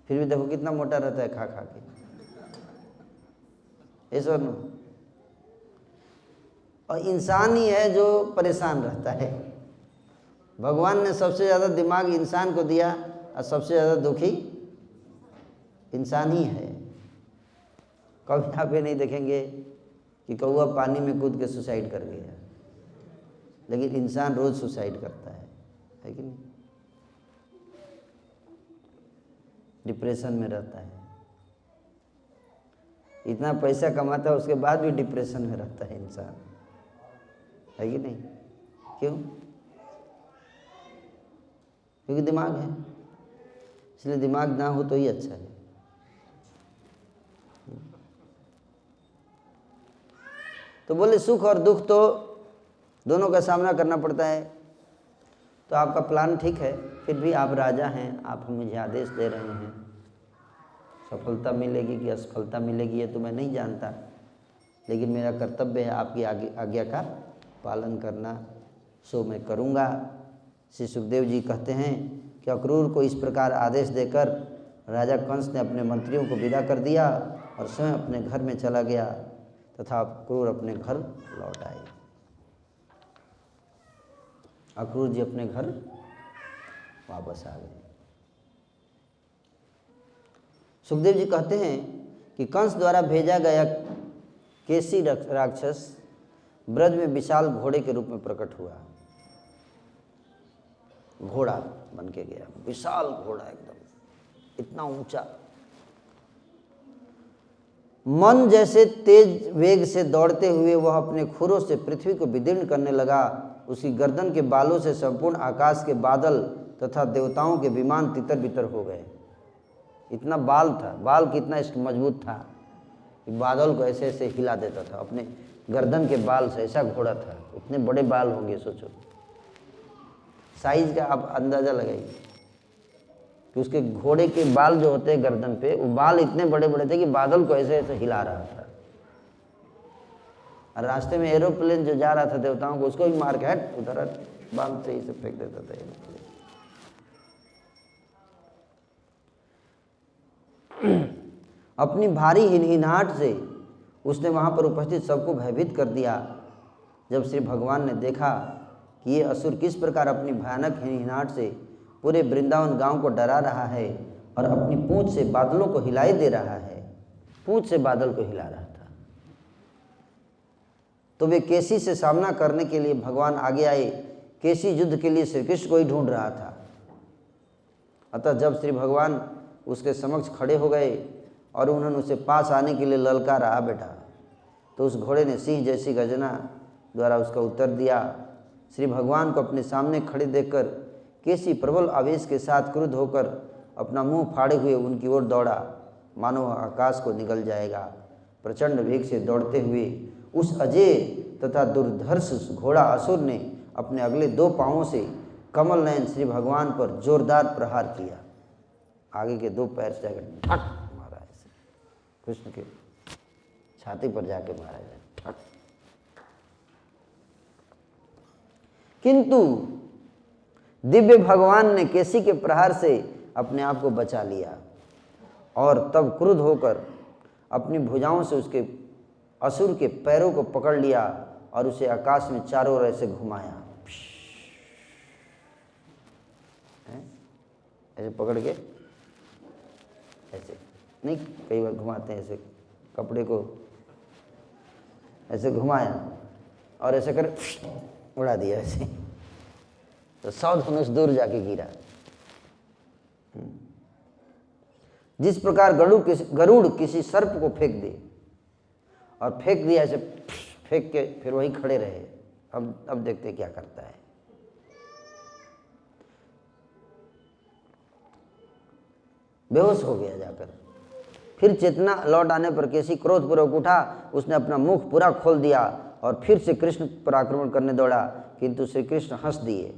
फिर भी देखो कितना मोटा रहता है खा खा के, ऐसा ना। और इंसान ही है जो परेशान रहता है। भगवान ने सबसे ज़्यादा दिमाग इंसान को दिया और सबसे ज़्यादा दुखी इंसान ही है। कभी आप ये नहीं देखेंगे कि कौवा पानी में कूद के सुसाइड कर गया, लेकिन इंसान रोज सुसाइड करता है कि नहीं। डिप्रेशन में रहता है, इतना पैसा कमाता है उसके बाद भी डिप्रेशन में रहता है इंसान, है कि नहीं। क्यों? क्योंकि दिमाग है। इसलिए दिमाग ना हो तो ही अच्छा है। तो बोले सुख और दुख तो दोनों का सामना करना पड़ता है। तो आपका प्लान ठीक है, फिर भी आप राजा हैं, आप मुझे आदेश दे रहे हैं। सफलता मिलेगी कि असफलता मिलेगी ये तो मैं नहीं जानता, लेकिन मेरा कर्तव्य है आपकी आज्ञा का पालन करना, सो मैं करूँगा। श्री सुखदेव जी कहते हैं कि अक्रूर को इस प्रकार आदेश देकर राजा कंस ने अपने मंत्रियों को विदा कर दिया और स्वयं अपने घर में चला गया तथा अक्रूर अपने घर लौट आए। अक्रूर जी अपने घर वापस आ गए। सुखदेव जी कहते हैं कि कंस द्वारा भेजा गया केसी राक्षस ब्रज में विशाल घोड़े के रूप में प्रकट हुआ। घोड़ा बन के गया, विशाल घोड़ा एकदम, इतना ऊंचा। मन जैसे तेज वेग से दौड़ते हुए वह अपने खुरों से पृथ्वी को विदीर्ण करने लगा। उसकी गर्दन के बालों से संपूर्ण आकाश के बादल तथा देवताओं के विमान तितर बितर हो गए। इतना बाल था, बाल कितना मजबूत था कि बादल को ऐसे ऐसे हिला देता था। अपने गर्दन के बाल से ऐसा घोड़ा था, इतने बड़े बाल होंगे, सोचो साइज का आप अंदाजा लगाइए कि उसके घोड़े के बाल जो होते हैं गर्दन पे, वो बाल इतने बड़े बड़े थे कि बादल को ऐसे ऐसे हिला रहा था। और रास्ते में एरोप्लेन जो जा रहा था देवताओं को, उसको भी मार के हट उधर बाल से ही से फेंक देता था एरोप्लेन। अपनी भारी हिनहिनाहट से उसने वहां पर उपस्थित सबको भयभीत कर दिया। जब श्री भगवान ने देखा कि ये असुर किस प्रकार अपनी भयानक हिनहिनाहट से पूरे वृंदावन गांव को डरा रहा है और अपनी पूंछ से बादलों को हिलाई दे रहा है, पूंछ से बादल को हिला रहा था, तो वे केसी से सामना करने के लिए भगवान आगे आए। केसी युद्ध के लिए श्री कृष्ण को ही ढूंढ रहा था। अतः जब श्री भगवान उसके समक्ष खड़े हो गए और उन्होंने उसे पास आने के लिए ललकारा, आ बेटा, तो उस घोड़े ने सिंह जैसी गर्जना द्वारा उसका उत्तर दिया। श्री भगवान को अपने सामने खड़े देखकर केसी प्रबल आवेश के साथ क्रुद्ध होकर अपना मुंह फाड़े हुए उनकी ओर दौड़ा, मानो आकाश को निगल जाएगा। प्रचंड वेग से दौड़ते हुए उस अजय तथा दुर्धर्ष घोड़ा असुर ने अपने अगले 2 पांवों से कमल नयन श्री भगवान पर जोरदार प्रहार किया। आगे के 2 पैर से जाकर ठक मारा, ऐसे कृष्ण के छाती पर जाके मारा जाए, ठक। किंतु दिव्य भगवान ने केसी के प्रहार से अपने आप को बचा लिया और तब क्रुद्ध होकर अपनी भुजाओं से उसके असुर के पैरों को पकड़ लिया और उसे आकाश में चारों ओर ऐसे घुमाया, ऐसे पकड़ के, ऐसे नहीं, कई बार घुमाते हैं ऐसे, कपड़े को ऐसे घुमाया और ऐसे कर उड़ा दिया ऐसे, तो 100 धनुष दूर जाके गिरा। जिस प्रकार गरुड़ किसी सर्प को फेंक दे, और फेंक दिया ऐसे, फेंक के फिर वहीं खड़े रहे। अब देखते क्या करता है। बेहोश हो गया जाकर। फिर चेतना लौट आने पर केसी क्रोधपूर्वक उठा, उसने अपना मुख पूरा खोल दिया और फिर से कृष्ण पर आक्रमण करने दौड़ा, किंतु श्री कृष्ण हंस दिए।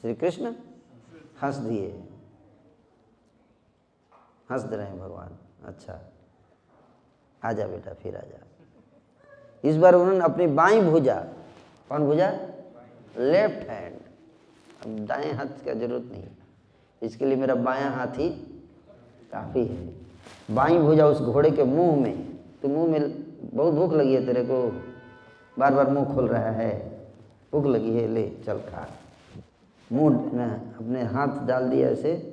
श्री कृष्ण हंस दिए, हंस दे रहे हैं भगवान, अच्छा आजा बेटा, फिर आजा। इस बार उन्होंने अपनी बाईं भुजा, कौन भुजा? लेफ्ट हैंड, अब दाएं हाथ की जरूरत नहीं, इसके लिए मेरा बायां हाथ ही काफ़ी है। बाईं भुजा उस घोड़े के मुंह में, तो मुंह में बहुत भूख लगी है तेरे को, बार बार मुंह खोल रहा है, भूख लगी है, ले चल खा। मुंह में अपने हाथ डाल दिया, ऐसे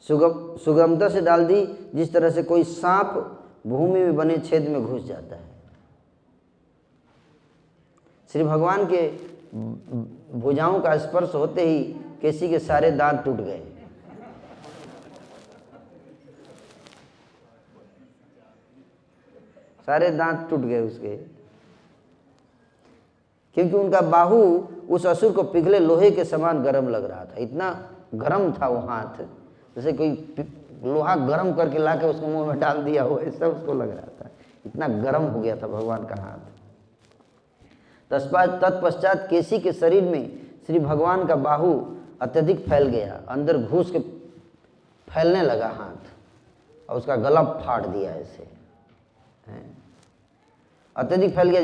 सुगमता से डाल दी, जिस तरह से कोई सांप भूमि में बने छेद में घुस जाता है। श्री भगवान के भुजाओं का स्पर्श होते ही केसी के सारे दांत टूट गए। सारे दांत टूट गए उसके, क्योंकि उनका बाहु उस असुर को पिघले लोहे के समान गर्म लग रहा था। इतना गर्म था वो हाथ, जैसे कोई लोहा गर्म करके लाके उसको मुंह में डाल दिया हो, ऐसा उसको लग रहा था। इतना गर्म हो गया था भगवान का हाथ। तत्पश्चात केसी के शरीर में श्री भगवान का बाहु अत्यधिक फैल गया, अंदर घुस के फैलने लगा हाथ, और उसका गला फाड़ दिया ऐसे, अत्यधिक फैल गया।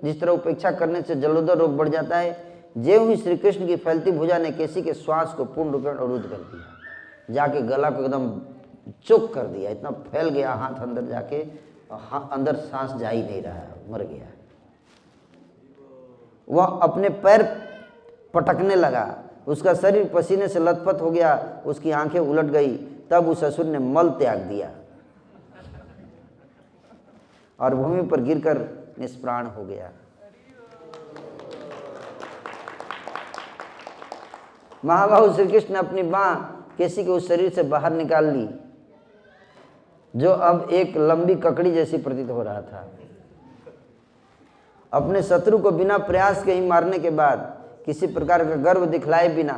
जिस तरह उपेक्षा करने से जलोदर रोग बढ़ जाता है, ज्यों ही श्री कृष्ण की फैलती भुजा ने केसी के श्वास को पूर्ण रूप में अवरुद्ध कर दिया, जाके गला को एकदम चुप कर दिया। इतना फैल गया हाथ अंदर जाके, अंदर सांस जा ही नहीं रहा, मर गया। वह अपने पैर पटकने लगा, उसका शरीर पसीने से लथपथ हो गया, उसकी आंखें उलट गई। तब उस असुर ने मल त्याग दिया और भूमि पर गिरकर निष्प्राण हो गया। महाबाहु श्री कृष्ण ने अपनी बाँह केसी को उस शरीर से बाहर निकाल ली जो अब एक लंबी ककड़ी जैसी प्रतीत हो रहा था। अपने शत्रु को बिना प्रयास के ही मारने के बाद किसी प्रकार का गर्व दिखलाए बिना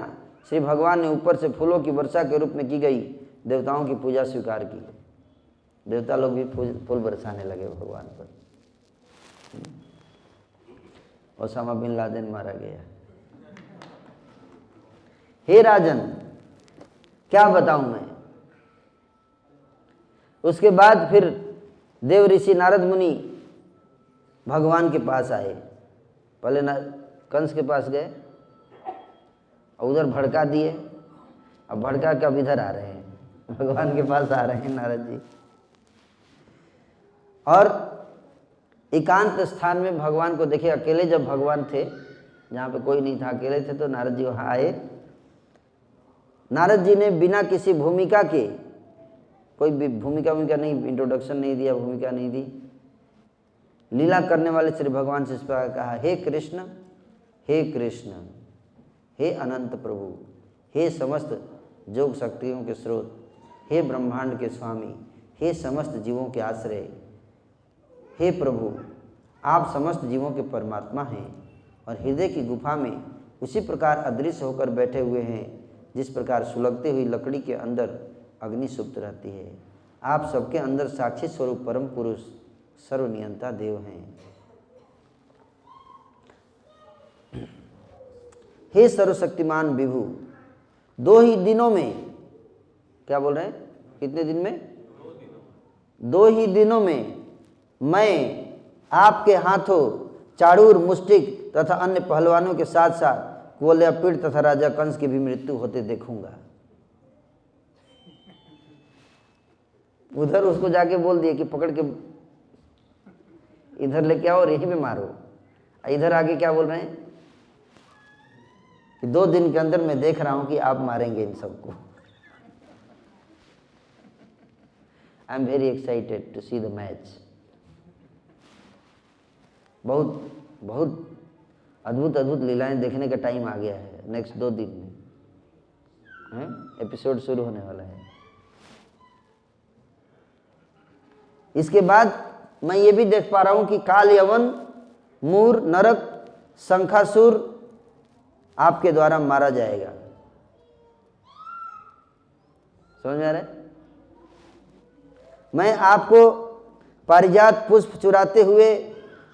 श्री भगवान ने ऊपर से फूलों की वर्षा के रूप में की गई देवताओं की पूजा स्वीकार की। देवता लोग भी फूल बरसाने लगे भगवान पर। ओसामा बिन लादेन मारा गया। हे राजन, क्या बताऊं मैं। उसके बाद फिर देव ऋषि नारद मुनि भगवान के पास आए। पहले कंस के पास गए और उधर भड़का दिए, अब भड़का के अब इधर आ रहे हैं, भगवान के पास आ रहे हैं नारद जी। और एकांत स्थान में भगवान को देखे, अकेले जब भगवान थे, जहाँ पे कोई नहीं था, अकेले थे, तो नारद जी वहाँ आए। नारद जी ने बिना किसी भूमिका के, कोई भी भूमिका नहीं, इंट्रोडक्शन नहीं दिया, भूमिका नहीं दी, लीला करने वाले श्री भगवान से इस प्रकार कहा, हे कृष्ण, हे कृष्ण, हे अनंत प्रभु, हे समस्त जोग शक्तियों के स्रोत, हे ब्रह्मांड के स्वामी, हे समस्त जीवों के आश्रय, हे प्रभु, आप समस्त जीवों के परमात्मा हैं और हृदय की गुफा में उसी प्रकार अदृश्य होकर बैठे हुए हैं जिस प्रकार सुलगती हुई लकड़ी के अंदर अग्नि सुप्त रहती है। आप सबके अंदर साक्षी स्वरूप परम पुरुष सर्वनियंता देव हैं। हे सर्वशक्तिमान विभु, 2 ही दिनों में, क्या बोल रहे हैं, कितने दिन में, 2 ही दिनों में मैं आपके हाथों चाड़ूर, मुष्टिक तथा अन्य पहलवानों के साथ साथ कुवलयापीड़ तथा राजा कंस की भी मृत्यु होते देखूंगा। उधर उसको जाके बोल दिए कि पकड़ के इधर लेके आओ और यहीं पे मारो। इधर आगे क्या बोल रहे हैं कि 2 दिन के अंदर मैं देख रहा हूं कि आप मारेंगे इन सबको। I am very excited to see the match. बहुत बहुत अद्भुत अद्भुत लीलाएं देखने का टाइम आ गया है। नेक्स्ट 2 दिन में एपिसोड शुरू होने वाला है। इसके बाद मैं ये भी देख पा रहा हूं कि काल यवन, मूर, नरक, शंखासुर आपके द्वारा मारा जाएगा। समझ में आ रहा है? मैं आपको पारिजात पुष्प चुराते हुए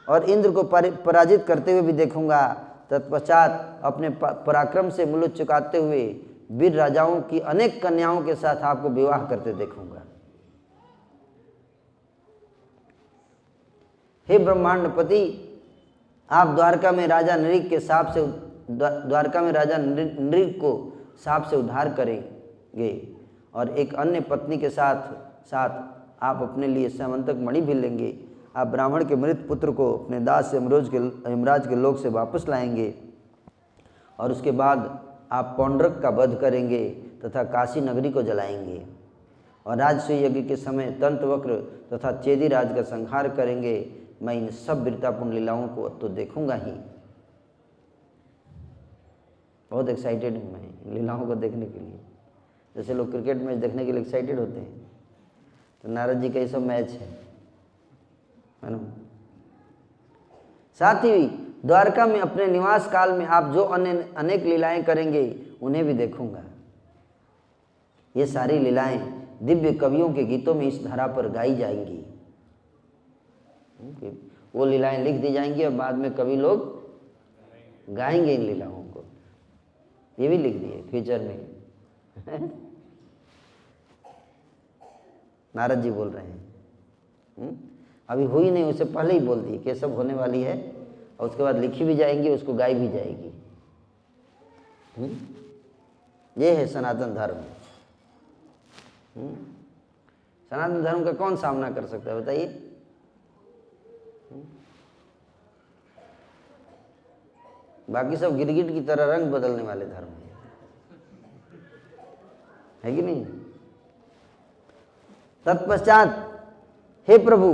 और इंद्र को पराजित करते हुए भी देखूंगा। तत्पश्चात अपने पराक्रम से मुलुक चुकाते हुए वीर राजाओं की अनेक कन्याओं के साथ आपको विवाह करते देखूंगा। हे ब्रह्मांडपति, आप द्वारका में राजा नृग के सांप से द्वारका में राजा नृग को सांप से उद्धार करेंगे और एक अन्य पत्नी के साथ आप अपने लिए समंतक मणि भी लेंगे। आप ब्राह्मण के मृत पुत्र को अपने दास से यमराज के लोक से वापस लाएंगे और उसके बाद आप पौंड्रक का वध करेंगे तथा काशी नगरी को जलाएंगे और राजसूय यज्ञ के समय तंत्रवक्र तथा चेदी राज का संहार करेंगे। मैं इन सब वीरतापूर्ण लीलाओं को तो देखूंगा ही। बहुत एक्साइटेड हूँ मैं इन लीलाओं को देखने के लिए। जैसे लोग क्रिकेट मैच देखने के लिए एक्साइटेड होते हैं, तो नारद जी का ये सब मैच है ना। साथ ही द्वारका में अपने निवास काल में आप जो अनेक लीलाएं करेंगे उन्हें भी देखूंगा। ये सारी लीलाएं दिव्य कवियों के गीतों में इस धरा पर गाई जाएंगी। वो लीलाएं लिख दी जाएंगी और बाद में कवि लोग गाएंगे इन लीलाओं को। ये भी लिख दिए फ्यूचर में नारद जी बोल रहे हैं। अभी हुई नहीं, उससे पहले ही बोल दिए कि सब होने वाली है और उसके बाद लिखी भी जाएंगी, उसको गाई भी जाएगी। ये है सनातन धर्म। सनातन धर्म का कौन सामना कर सकता है बताइए? बाकी सब गिरगिट की तरह रंग बदलने वाले धर्म है कि नहीं? तत्पश्चात हे प्रभु,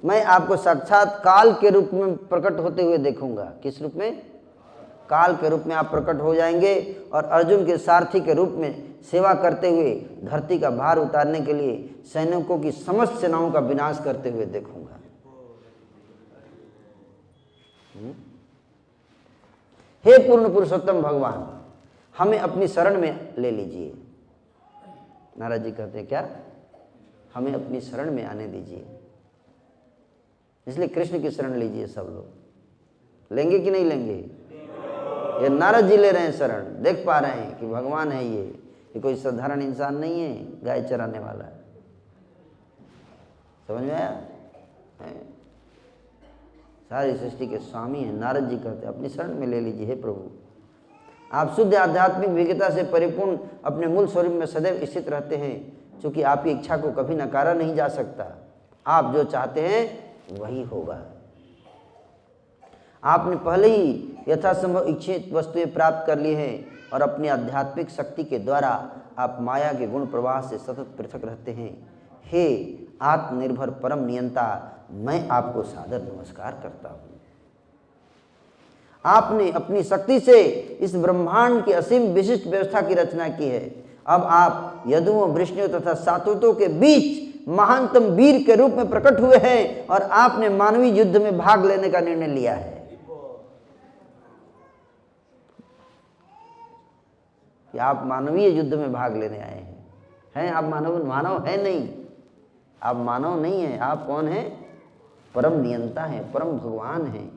मैं आपको साक्षात काल के रूप में प्रकट होते हुए देखूंगा। किस रूप में? काल के रूप में आप प्रकट हो जाएंगे और अर्जुन के सारथी के रूप में सेवा करते हुए धरती का भार उतारने के लिए सैनिकों की समस्त सेनाओं का विनाश करते हुए देखूंगा। हे पूर्ण पुरुषोत्तम भगवान, हमें अपनी शरण में ले लीजिए। नारद जी कहते हैं क्या? हमें अपनी शरण में आने दीजिए। इसलिए कृष्ण की शरण लीजिए। सब लोग लेंगे कि नहीं लेंगे? ये नारद जी ले रहे हैं शरण, देख पा रहे हैं कि भगवान है ये कोई साधारण इंसान नहीं है, गाय चराने वाला है। समझ में आया? सारी सृष्टि के स्वामी हैं। नारद जी कहते हैं अपनी शरण में ले लीजिए। हे प्रभु, आप शुद्ध आध्यात्मिक विज्ञता से परिपूर्ण अपने मूल स्वरूप में सदैव स्थित रहते हैं, क्योंकि आपकी इच्छा को कभी नकारा नहीं जा सकता। आप जो चाहते हैं वही होगा। आपने पहले ही यथासंभव इच्छित वस्तुएं प्राप्त कर ली हैं और अपनी आध्यात्मिक शक्ति के द्वारा आप माया के गुण प्रवाह से सतत पृथक रहते हैं। हे आत्मनिर्भर परम नियंता, मैं आपको सादर नमस्कार करता हूँ। आपने अपनी शक्ति से इस ब्रह्मांड की असीम विशिष्ट व्यवस्था की रचना की है। अब आप यदुओं, वृष्णियों तथा सात्वतों के बीच महानतम वीर के रूप में प्रकट हुए हैं और आपने मानवीय युद्ध में भाग लेने का निर्णय लिया है। कि आप मानवीय युद्ध में भाग लेने आए हैं। आप मानव है नहीं, आप मानव नहीं हैं। आप कौन हैं? परम नियंता हैं, परम भगवान हैं।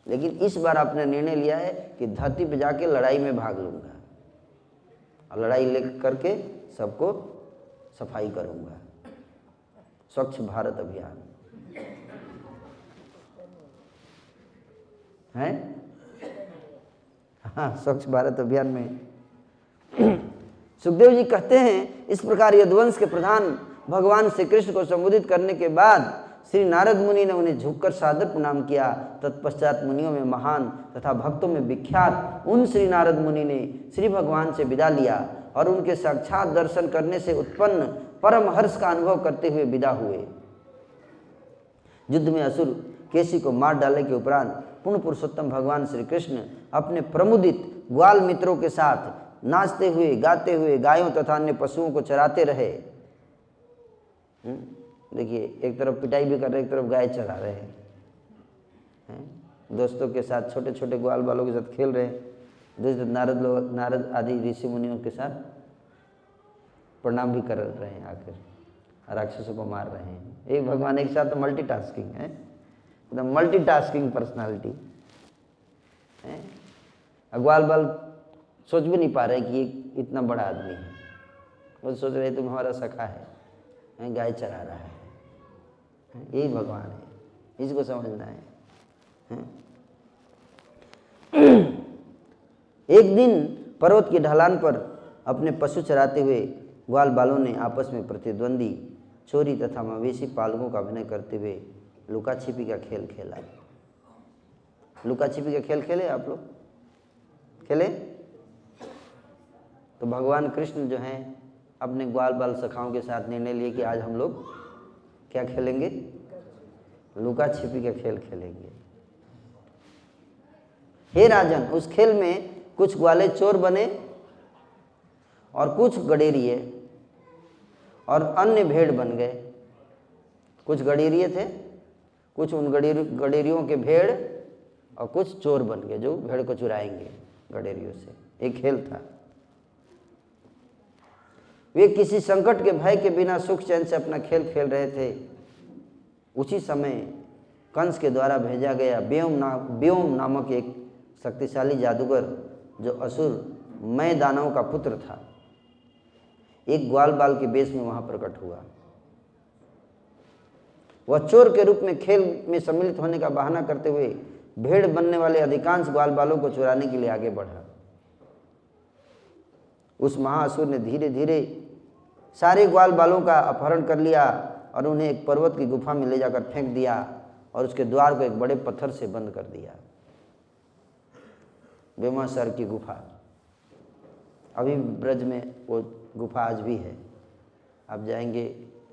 लेकिन इस बार आपने निर्णय लिया है कि धरती पे जाके लड़ाई में भाग लूंगा और लड़ाई ले करके सबको सफाई करूंगा। स्वच्छ भारत अभियान है। हाँ, स्वच्छ भारत अभियान में सुखदेव जी कहते हैं, इस प्रकार यदुवंश के प्रधान भगवान श्री कृष्ण को संबोधित करने के बाद श्री नारद मुनि ने उन्हें झुककर सादर प्रणाम किया। तत्पश्चात मुनियों में महान तथा भक्तों में विख्यात उन श्री नारद मुनि ने श्री भगवान से विदा लिया और उनके साक्षात दर्शन करने से उत्पन्न परम हर्ष का अनुभव करते हुए विदा हुए। युद्ध में असुर केसी को मार डालने के उपरांत पूर्ण पुरुषोत्तम भगवान श्री कृष्ण अपने प्रमुदित ग्वाल मित्रों के साथ नाचते हुए गाते हुए गायों तथा अन्य पशुओं को चराते रहे। देखिए, एक तरफ पिटाई भी कर रहे, एक तरफ गाय चरा रहे हैं। दोस्तों के साथ, छोटे छोटे ग्वाल बालों के साथ खेल रहे हैं। दूसरे नारद आदि ऋषि मुनियों के साथ प्रणाम भी कर रहे हैं आकर, राक्षसों को मार रहे हैं। एक भगवान एक साथ मल्टीटास्किंग है, एकदम मल्टीटास्किंग पर्सनालिटी है। ग्वाल बाल सोच भी नहीं पा रहे कि ये इतना बड़ा आदमी है। वो सोच रहे तुम हमारा सखा है, गाय चरा रहा है। यही भगवान है, इसको समझना है। एक दिन पर्वत की ढलान पर अपने पशु चराते हुए ग्वाल बालों ने आपस में प्रतिद्वंदी चोरी तथा मवेशी पालकों का अभिनय करते हुए लुका छिपी का खेल खेला। लुका छिपी का खेल खेले आप लोग? खेले? तो भगवान कृष्ण जो हैं अपने ग्वाल बाल सखाओं के साथ निर्णय लिए कि आज हम लोग क्या खेलेंगे? लुका छिपी का खेल खेलेंगे। हे राजन, उस खेल में कुछ ग्वाले चोर बने और कुछ गडेरिए और अन्य भेड़ बन गए। कुछ गडेरिए थे, कुछ उन गडेरियों के भेड़ और कुछ चोर बन गए जो भेड़ को चुराएंगे गडेरियों से। एक खेल था। वे किसी संकट के भय के बिना सुख चैन से अपना खेल खेल रहे थे। उसी समय कंस के द्वारा भेजा गया व्योम नामक एक शक्तिशाली जादूगर, जो असुर मय दानव का पुत्र था, एक ग्वाल बाल के वेश में वहां प्रकट हुआ। वह चोर के रूप में खेल में सम्मिलित होने का बहाना करते हुए भेड़ बनने वाले अधिकांश ग्वाल बालों को चुराने के लिए आगे बढ़ा। उस महाअसुर ने धीरे धीरे सारे ग्वाल बालों का अपहरण कर लिया और उन्हें एक पर्वत की गुफा में ले जाकर फेंक दिया और उसके द्वार को एक बड़े पत्थर से बंद कर दिया। बेमासर की गुफा, अभी ब्रज में वो गुफा आज भी है। आप जाएंगे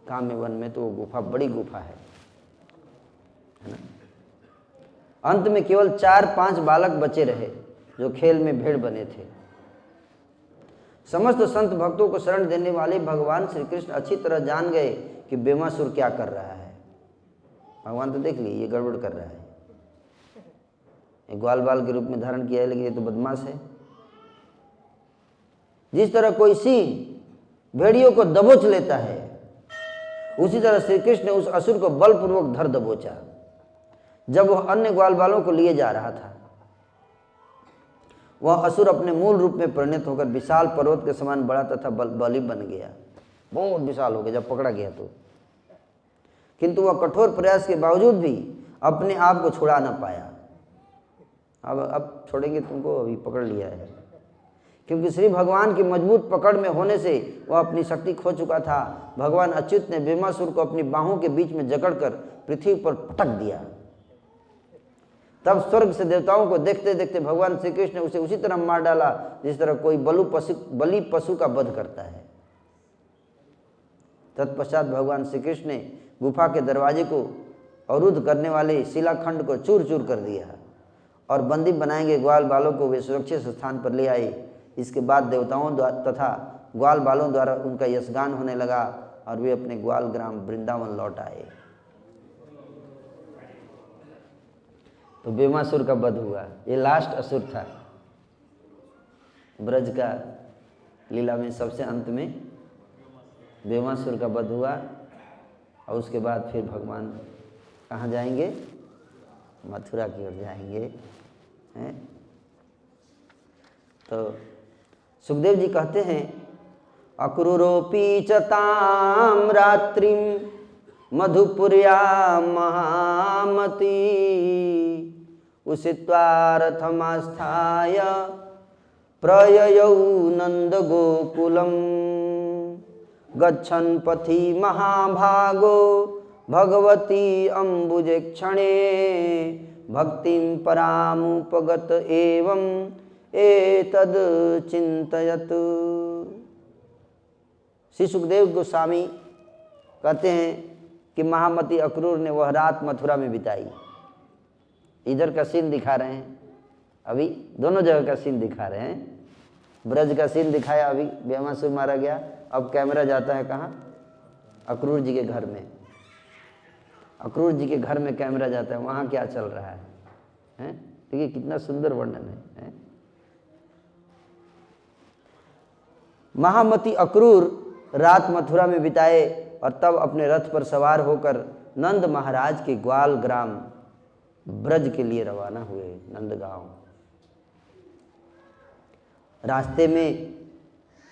काम्य वन में तो वो गुफा बड़ी गुफा है ना। अंत में केवल 4-5 बालक बचे रहे जो खेल में भेड़ बने थे। समस्त संत भक्तों को शरण देने वाले भगवान श्री कृष्ण अच्छी तरह जान गए कि बेमासुर क्या कर रहा है। भगवान तो देख लिए ये गड़बड़ कर रहा है, ग्वाल बाल के रूप में धारण किया है, लेकिन ये तो बदमाश है। जिस तरह कोई सिंह भेड़ियों को दबोच लेता है, उसी तरह श्री कृष्ण ने उस असुर को बलपूर्वक धर दबोचा। जब वह अन्य ग्वाल बालों को लिए जा रहा था, वह असुर अपने मूल रूप में परिणत होकर विशाल पर्वत के समान बड़ा तथा बली बन गया। बहुत विशाल हो गया जब पकड़ा गया तो। किंतु वह कठोर प्रयास के बावजूद भी अपने आप को छुड़ा न पाया। अब छोड़ेंगे तुमको, अभी पकड़ लिया है। क्योंकि श्री भगवान की मजबूत पकड़ में होने से वह अपनी शक्ति खो चुका था। भगवान अच्युत ने बेमासुर को अपनी बाहों के बीच में जकड़कर पृथ्वी पर पटक दिया। तब स्वर्ग से देवताओं को देखते देखते भगवान श्री कृष्ण ने उसे उसी तरह मार डाला जिस तरह कोई बलि पशु का वध करता है। तत्पश्चात भगवान श्री कृष्ण ने गुफा के दरवाजे को अवरुद्ध करने वाले शिलाखंड को चूर चूर कर दिया और बंदी बनाए गए ग्वाल बालों को वे सुरक्षित स्थान पर ले आए। इसके बाद देवताओं तथा ग्वाल बालों द्वारा उनका यशगान होने लगा और वे अपने ग्वाल ग्राम वृंदावन लौट आए। तो बेमासुर का वध हुआ। ये लास्ट असुर था ब्रज का लीला में, सबसे अंत में बेमासुर का वध हुआ। और उसके बाद फिर भगवान कहाँ जाएंगे? मथुरा की ओर जाएंगे, हैं? तो सुखदेव जी कहते हैं, अक्रूरोपी च ताम रात्रिम मधुपुर्या महामती उषित्वारथमास्थाय प्रययौ नंद गोकुलम गच्छन् पथि महाभागो भगवती अम्बुजे क्षणे भक्तिं परामुपगत एवं एतद चिंतयत। श्री सुखदेव गोस्वामी कहते हैं कि महामती अक्रूर ने वह रात मथुरा में बिताई। इधर का सीन दिखा रहे हैं, अभी दोनों जगह का सीन दिखा रहे हैं। ब्रज का सीन दिखाया, अभी बेमासुर मारा गया। अब कैमरा जाता है कहाँ? अक्रूर जी के घर में। अक्रूर जी के घर में कैमरा जाता है, वहाँ क्या चल रहा है, हैं? देखिए कितना सुंदर वर्णन है। महामती अक्रूर रात मथुरा में बिताए और तब अपने रथ पर सवार होकर नंद महाराज के ग्वाल ग्राम ब्रज के लिए रवाना हुए, नंदगांव। रास्ते में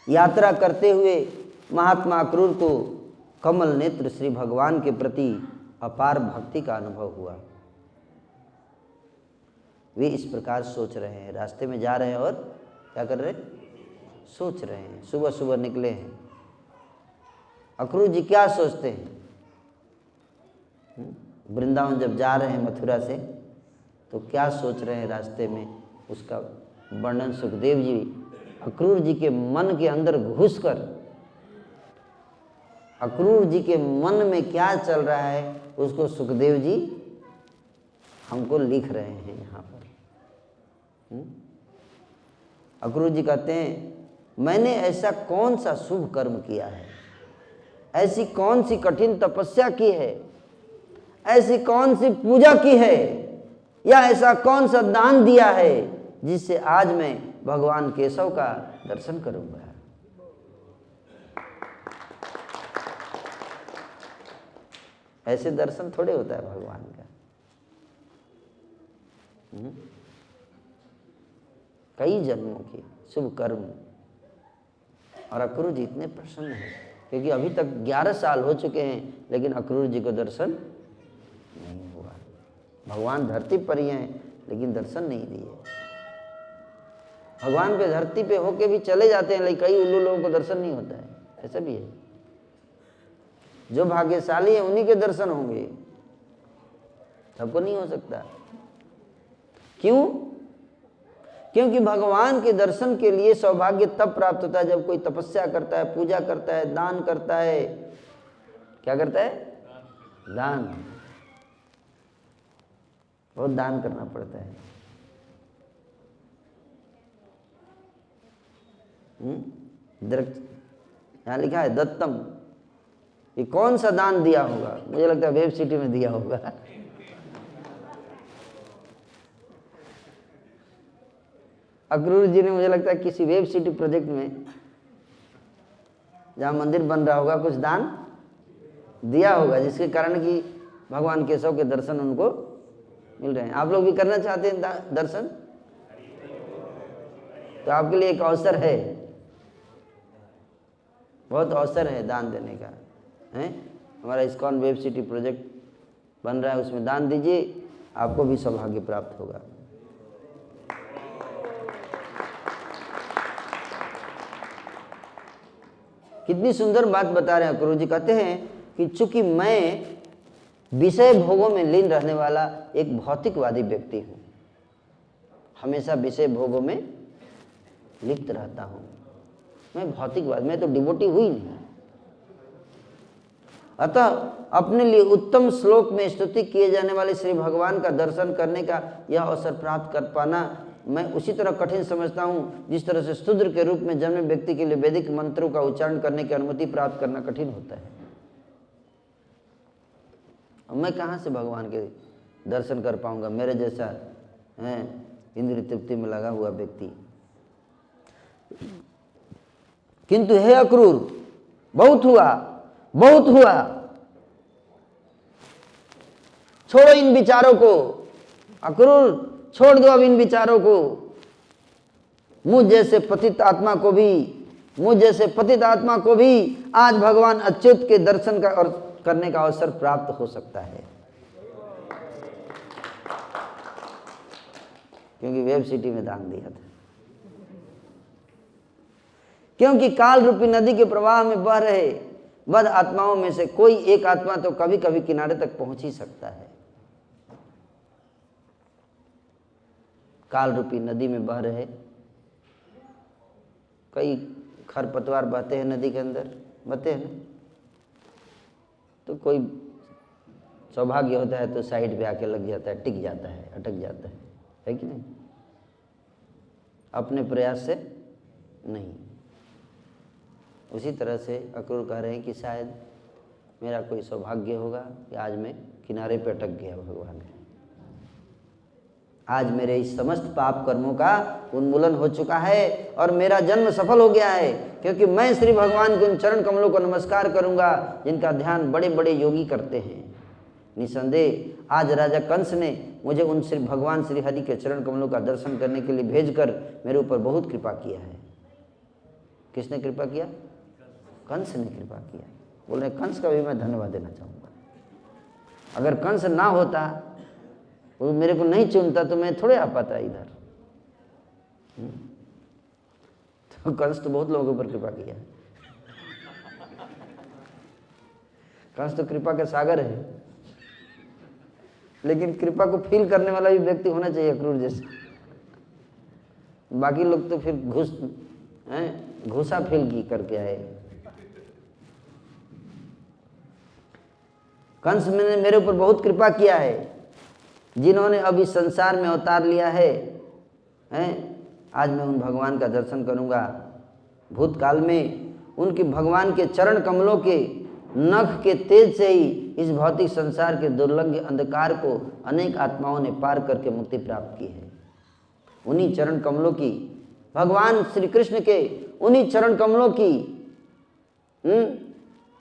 यात्रा करते हुए महात्मा अक्रूर को कमल नेत्र श्री भगवान के प्रति अपार भक्ति का अनुभव हुआ। वे इस प्रकार सोच रहे हैं, रास्ते में जा रहे हैं और क्या कर रहे हैं? सोच रहे हैं। सुबह सुबह निकले हैं। अक्रूर जी क्या सोचते हैं? वृंदावन जब जा रहे हैं मथुरा से, तो क्या सोच रहे हैं रास्ते में, उसका वर्णन सुखदेव जी अक्रूर जी के मन के अंदर घुसकर, अक्रूर जी के मन में क्या चल रहा है उसको सुखदेव जी हमको लिख रहे हैं यहाँ पर। अक्रूर जी कहते हैं, मैंने ऐसा कौन सा शुभ कर्म किया है, ऐसी कौन सी कठिन तपस्या की है, ऐसी कौन सी पूजा की है, या ऐसा कौन सा दान दिया है जिससे आज मैं भगवान केशव का दर्शन करूंगा। ऐसे दर्शन थोड़े होता है भगवान का। कई जन्मों के शुभ कर्म। और अक्रूर जी इतने प्रसन्न हैं क्योंकि अभी तक 11 साल हो चुके हैं, लेकिन अक्रूर जी को दर्शन नहीं हुआ। भगवान धरती पर ही हैं लेकिन दर्शन नहीं दिए। भगवान पे धरती पे होके भी चले जाते हैं, लेकिन कई उल्लू लोगों को दर्शन नहीं होता है। ऐसा भी है। जो भाग्यशाली है उन्हीं के दर्शन होंगे, सबको नहीं हो सकता। क्यों? क्योंकि भगवान के दर्शन के लिए सौभाग्य तब प्राप्त होता है जब कोई तपस्या करता है, पूजा करता है, दान करता है। क्या करता है? दान। बहुत दान करना पड़ता है। यहाँ लिखा है दत्तम। ये कौन सा दान दिया होगा? मुझे लगता है वेब सिटी में दिया होगा। अक्रूर जी ने मुझे लगता है किसी वेब सिटी प्रोजेक्ट में जहाँ मंदिर बन रहा होगा कुछ दान दिया होगा, जिसके कारण कि भगवान केशव के दर्शन उनको मिल रहे हैं। आप लोग भी करना चाहते हैं दर्शन, तो आपके लिए एक अवसर है, बहुत अवसर है दान देने का है। हमारा इस्कॉन वेब सिटी प्रोजेक्ट बन रहा है, उसमें दान दीजिए, आपको भी सौभाग्य प्राप्त होगा। कितनी सुंदर बात बता रहे हैं अक्रूर जी। कहते हैं कि चूंकि मैं विषय भोगों में लीन रहने वाला एक भौतिकवादी व्यक्ति हूँ, हमेशा विषय भोगों में लिप्त रहता हूँ, मैं भौतिकवाद, मैं तो डिवोटी हुई नहीं। अतः अपने लिए उत्तम श्लोक में स्तुति किए जाने वाले श्री भगवान का दर्शन करने का यह अवसर प्राप्त कर पाना मैं उसी तरह कठिन समझता हूँ जिस तरह से शूद्र के रूप में जन्मे व्यक्ति के लिए वैदिक मंत्रों का उच्चारण करने की अनुमति प्राप्त करना कठिन होता है। मैं कहाँ से भगवान के दर्शन कर पाऊंगा, मेरे जैसा है इंद्रिय तृप्ति में लगा हुआ व्यक्ति। किंतु हे अक्रूर, बहुत हुआ, बहुत हुआ, छोड़ो इन विचारों को। अक्रूर छोड़ दो अब इन विचारों को। मुझ जैसे पतित आत्मा को भी आज भगवान अच्युत के दर्शन का और करने का अवसर प्राप्त हो सकता है, क्योंकि वेब सिटी में दान दिया था। क्योंकि काल रूपी नदी के प्रवाह में बह रहे बद आत्माओं में से कोई एक आत्मा तो कभी कभी किनारे तक पहुंच ही सकता है। काल रूपी नदी में बह रहे कई खरपतवार बहते हैं नदी के अंदर, बहते हैं ना, तो कोई सौभाग्य होता है तो साइड पे आके लग जाता है, टिक जाता है, अटक जाता है कि नहीं? अपने प्रयास से नहीं। उसी तरह से अक्रूर कह रहे हैं कि शायद मेरा कोई सौभाग्य होगा कि आज मैं किनारे पे अटक गया भगवान के। आज मेरे इस समस्त पाप कर्मों का उन्मूलन हो चुका है और मेरा जन्म सफल हो गया है, क्योंकि मैं श्री भगवान के उन चरण कमलों को नमस्कार करूंगा जिनका ध्यान बड़े बड़े योगी करते हैं। निसंदेह आज राजा कंस ने मुझे उन श्री भगवान श्री हरि के चरण कमलों का दर्शन करने के लिए भेजकर मेरे ऊपर बहुत कृपा किया है। किसने कृपा किया? कंस ने कृपा किया। बोल रहे कंस का भी मैं धन्यवाद देना चाहूँगा। अगर कंस ना होता, वो मेरे को नहीं चुनता, तो मैं थोड़े आ पाता इधर। तो कंस तो बहुत लोगों पर कृपा किया है। कंस तो कृपा का सागर है, लेकिन कृपा को फील करने वाला भी व्यक्ति होना चाहिए अक्रूर जैसे। बाकी लोग तो फिर घुसा फील की करके आए। कंस ने मेरे ऊपर बहुत कृपा किया है, जिन्होंने अब इस संसार में अवतार लिया है। आज मैं उन भगवान का दर्शन करूंगा। भूतकाल में उनके भगवान के चरण कमलों के नख के तेज से ही इस भौतिक संसार के दुर्लभ अंधकार को अनेक आत्माओं ने पार करके मुक्ति प्राप्त की है। उन्हीं चरण कमलों की, भगवान श्री कृष्ण के उन्हीं चरण कमलों की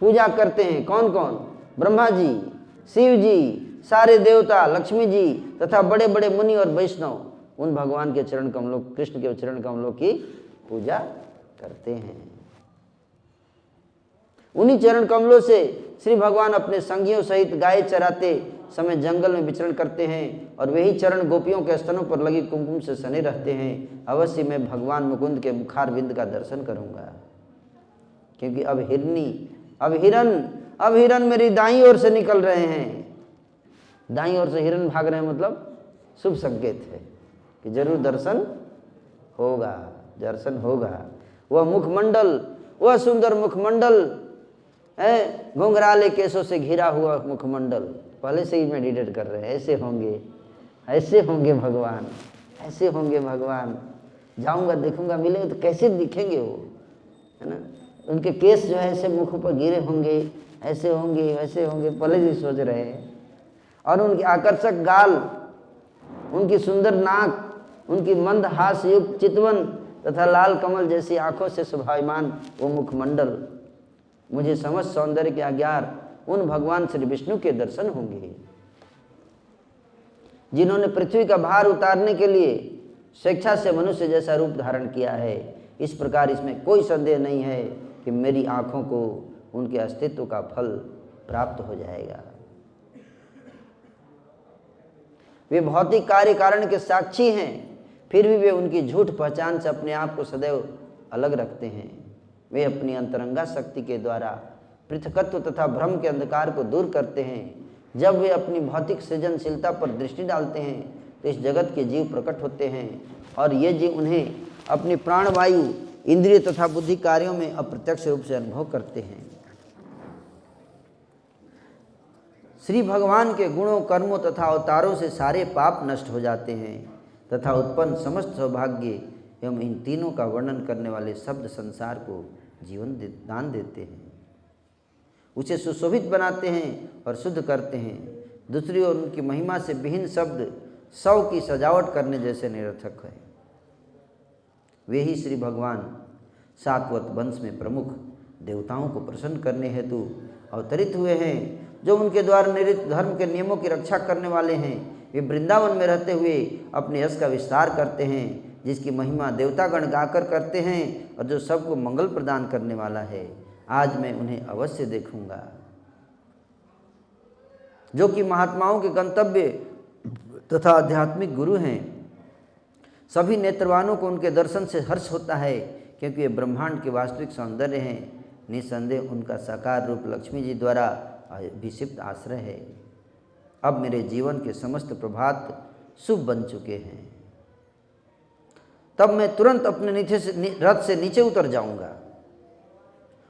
पूजा करते हैं। कौन कौन? ब्रह्मा जी, शिव जी, सारे देवता, लक्ष्मी जी तथा बड़े बड़े मुनि और वैष्णव उन भगवान के चरण कमलों, कृष्ण के चरण कमलों की पूजा करते हैं। उन्हीं चरण कमलों से श्री भगवान अपने संगियों सहित गाय चराते समय जंगल में विचरण करते हैं और वही चरण गोपियों के स्तनों पर लगी कुमकुम से सने रहते हैं। अवश्य मैं भगवान मुकुंद के मुखार बिंद का दर्शन करूंगा, क्योंकि अब हिरन मेरी दाईं ओर से निकल रहे हैं। दाईं ओर से हिरन भाग रहे हैं, मतलब शुभ संकेत है कि जरूर दर्शन होगा, दर्शन होगा। वह मुखमंडल, वह सुंदर मुखमंडल है, घुंघराले केसों से घिरा हुआ मुखमंडल, पहले से ही मेडिटेट कर रहे हैं। ऐसे होंगे भगवान, ऐसे होंगे भगवान। जाऊंगा, देखूंगा, मिलेंगे तो कैसे दिखेंगे वो, है ना। उनके केस जो है ऐसे मुख पर गिरे होंगे, ऐसे होंगे, वैसे होंगे, पहले से सोच रहे हैं। और उनकी आकर्षक गाल, उनकी सुंदर नाक, उनकी मंद हास्य युक्त चितवन तथा लाल कमल जैसी आंखों से शोभायमान वो मुखमंडल, मुझे समस्त सौंदर्य के अज्ञार उन भगवान श्री विष्णु के दर्शन होंगे जिन्होंने पृथ्वी का भार उतारने के लिए स्वेच्छा से मनुष्य जैसा रूप धारण किया है। इस प्रकार इसमें कोई संदेह नहीं है कि मेरी आंखों को उनके अस्तित्व का फल प्राप्त हो जाएगा। वे भौतिक कार्य कारण के साक्षी हैं, फिर भी वे उनकी झूठ पहचान से अपने आप को सदैव अलग रखते हैं। वे अपनी अंतरंगा शक्ति के द्वारा पृथकत्व तथा भ्रम के अंधकार को दूर करते हैं। जब वे अपनी भौतिक सृजनशीलता पर दृष्टि डालते हैं तो इस जगत के जीव प्रकट होते हैं और ये जीव उन्हें अपनी प्राणवायु, इंद्रिय तथा बुद्धि कार्यों में अप्रत्यक्ष रूप से अनुभव करते हैं। श्री भगवान के गुणों, कर्मों तथा अवतारों से सारे पाप नष्ट हो जाते हैं तथा उत्पन्न समस्त सौभाग्य एवं इन तीनों का वर्णन करने वाले शब्द संसार को जीवन दान देते हैं, उसे सुशोभित बनाते हैं और शुद्ध करते हैं। दूसरी ओर उनकी महिमा से विहीन शब्द शव की सजावट करने जैसे निरर्थक है। वे ही श्री भगवान सात्वत वंश में प्रमुख देवताओं को प्रसन्न करने हेतु अवतरित हुए हैं, जो उनके द्वारा निर्मित धर्म के नियमों की रक्षा करने वाले हैं। वे वृंदावन में रहते हुए अपने यश का विस्तार करते हैं, जिसकी महिमा देवतागण गाकर करते हैं और जो सबको मंगल प्रदान करने वाला है। आज मैं उन्हें अवश्य देखूंगा, जो कि महात्माओं के गंतव्य तथा आध्यात्मिक गुरु हैं। सभी नेत्रवानों को उनके दर्शन से हर्ष होता है, क्योंकि वे ब्रह्मांड के वास्तविक सौंदर्य हैं। निस्संदेह उनका साकार रूप लक्ष्मी जी द्वारा अभिषिक्त आश्रय है। अब मेरे जीवन के समस्त प्रभात शुभ बन चुके हैं। तब मैं तुरंत अपने रथ से नीचे उतर जाऊंगा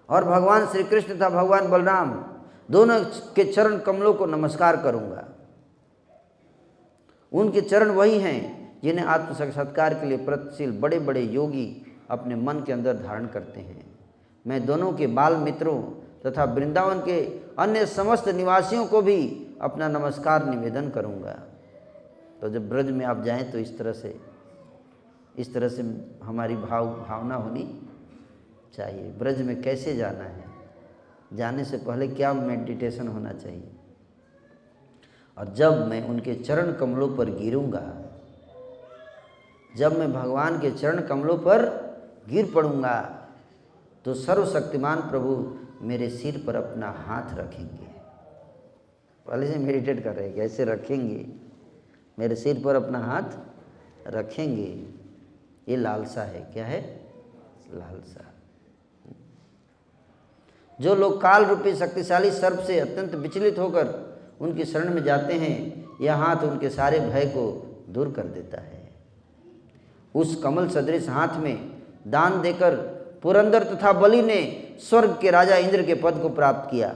और भगवान श्री कृष्ण तथा भगवान बलराम दोनों के चरण कमलों को नमस्कार करूंगा। उनके चरण वही हैं जिन्हें आत्म साक्षात्कार के लिए प्रयत्नशील बड़े बड़े योगी अपने मन के अंदर धारण करते हैं। मैं दोनों के बाल मित्रों तथा वृंदावन के अन्य समस्त निवासियों को भी अपना नमस्कार निवेदन करूंगा। तो जब ब्रज में आप जाएं तो इस तरह से हमारी भावना होनी चाहिए। ब्रज में कैसे जाना है, जाने से पहले क्या मेडिटेशन होना चाहिए। और जब मैं उनके चरण कमलों पर गिरूंगा, जब मैं भगवान के चरण कमलों पर गिर पड़ूंगा, तो सर्वशक्तिमान प्रभु मेरे सिर पर अपना हाथ रखेंगे। पहले से मेडिटेट कर रहे हैं, कैसे रखेंगे, मेरे सिर पर अपना हाथ रखेंगे। ये लालसा है। क्या है? लालसा। जो लोग काल रूपी शक्तिशाली सर्प से अत्यंत विचलित होकर उनकी शरण में जाते हैं, यह हाथ उनके सारे भय को दूर कर देता है। उस कमल सदृश हाथ में दान देकर पुरंदर तथा बलि ने स्वर्ग के राजा इंद्र के पद को प्राप्त किया।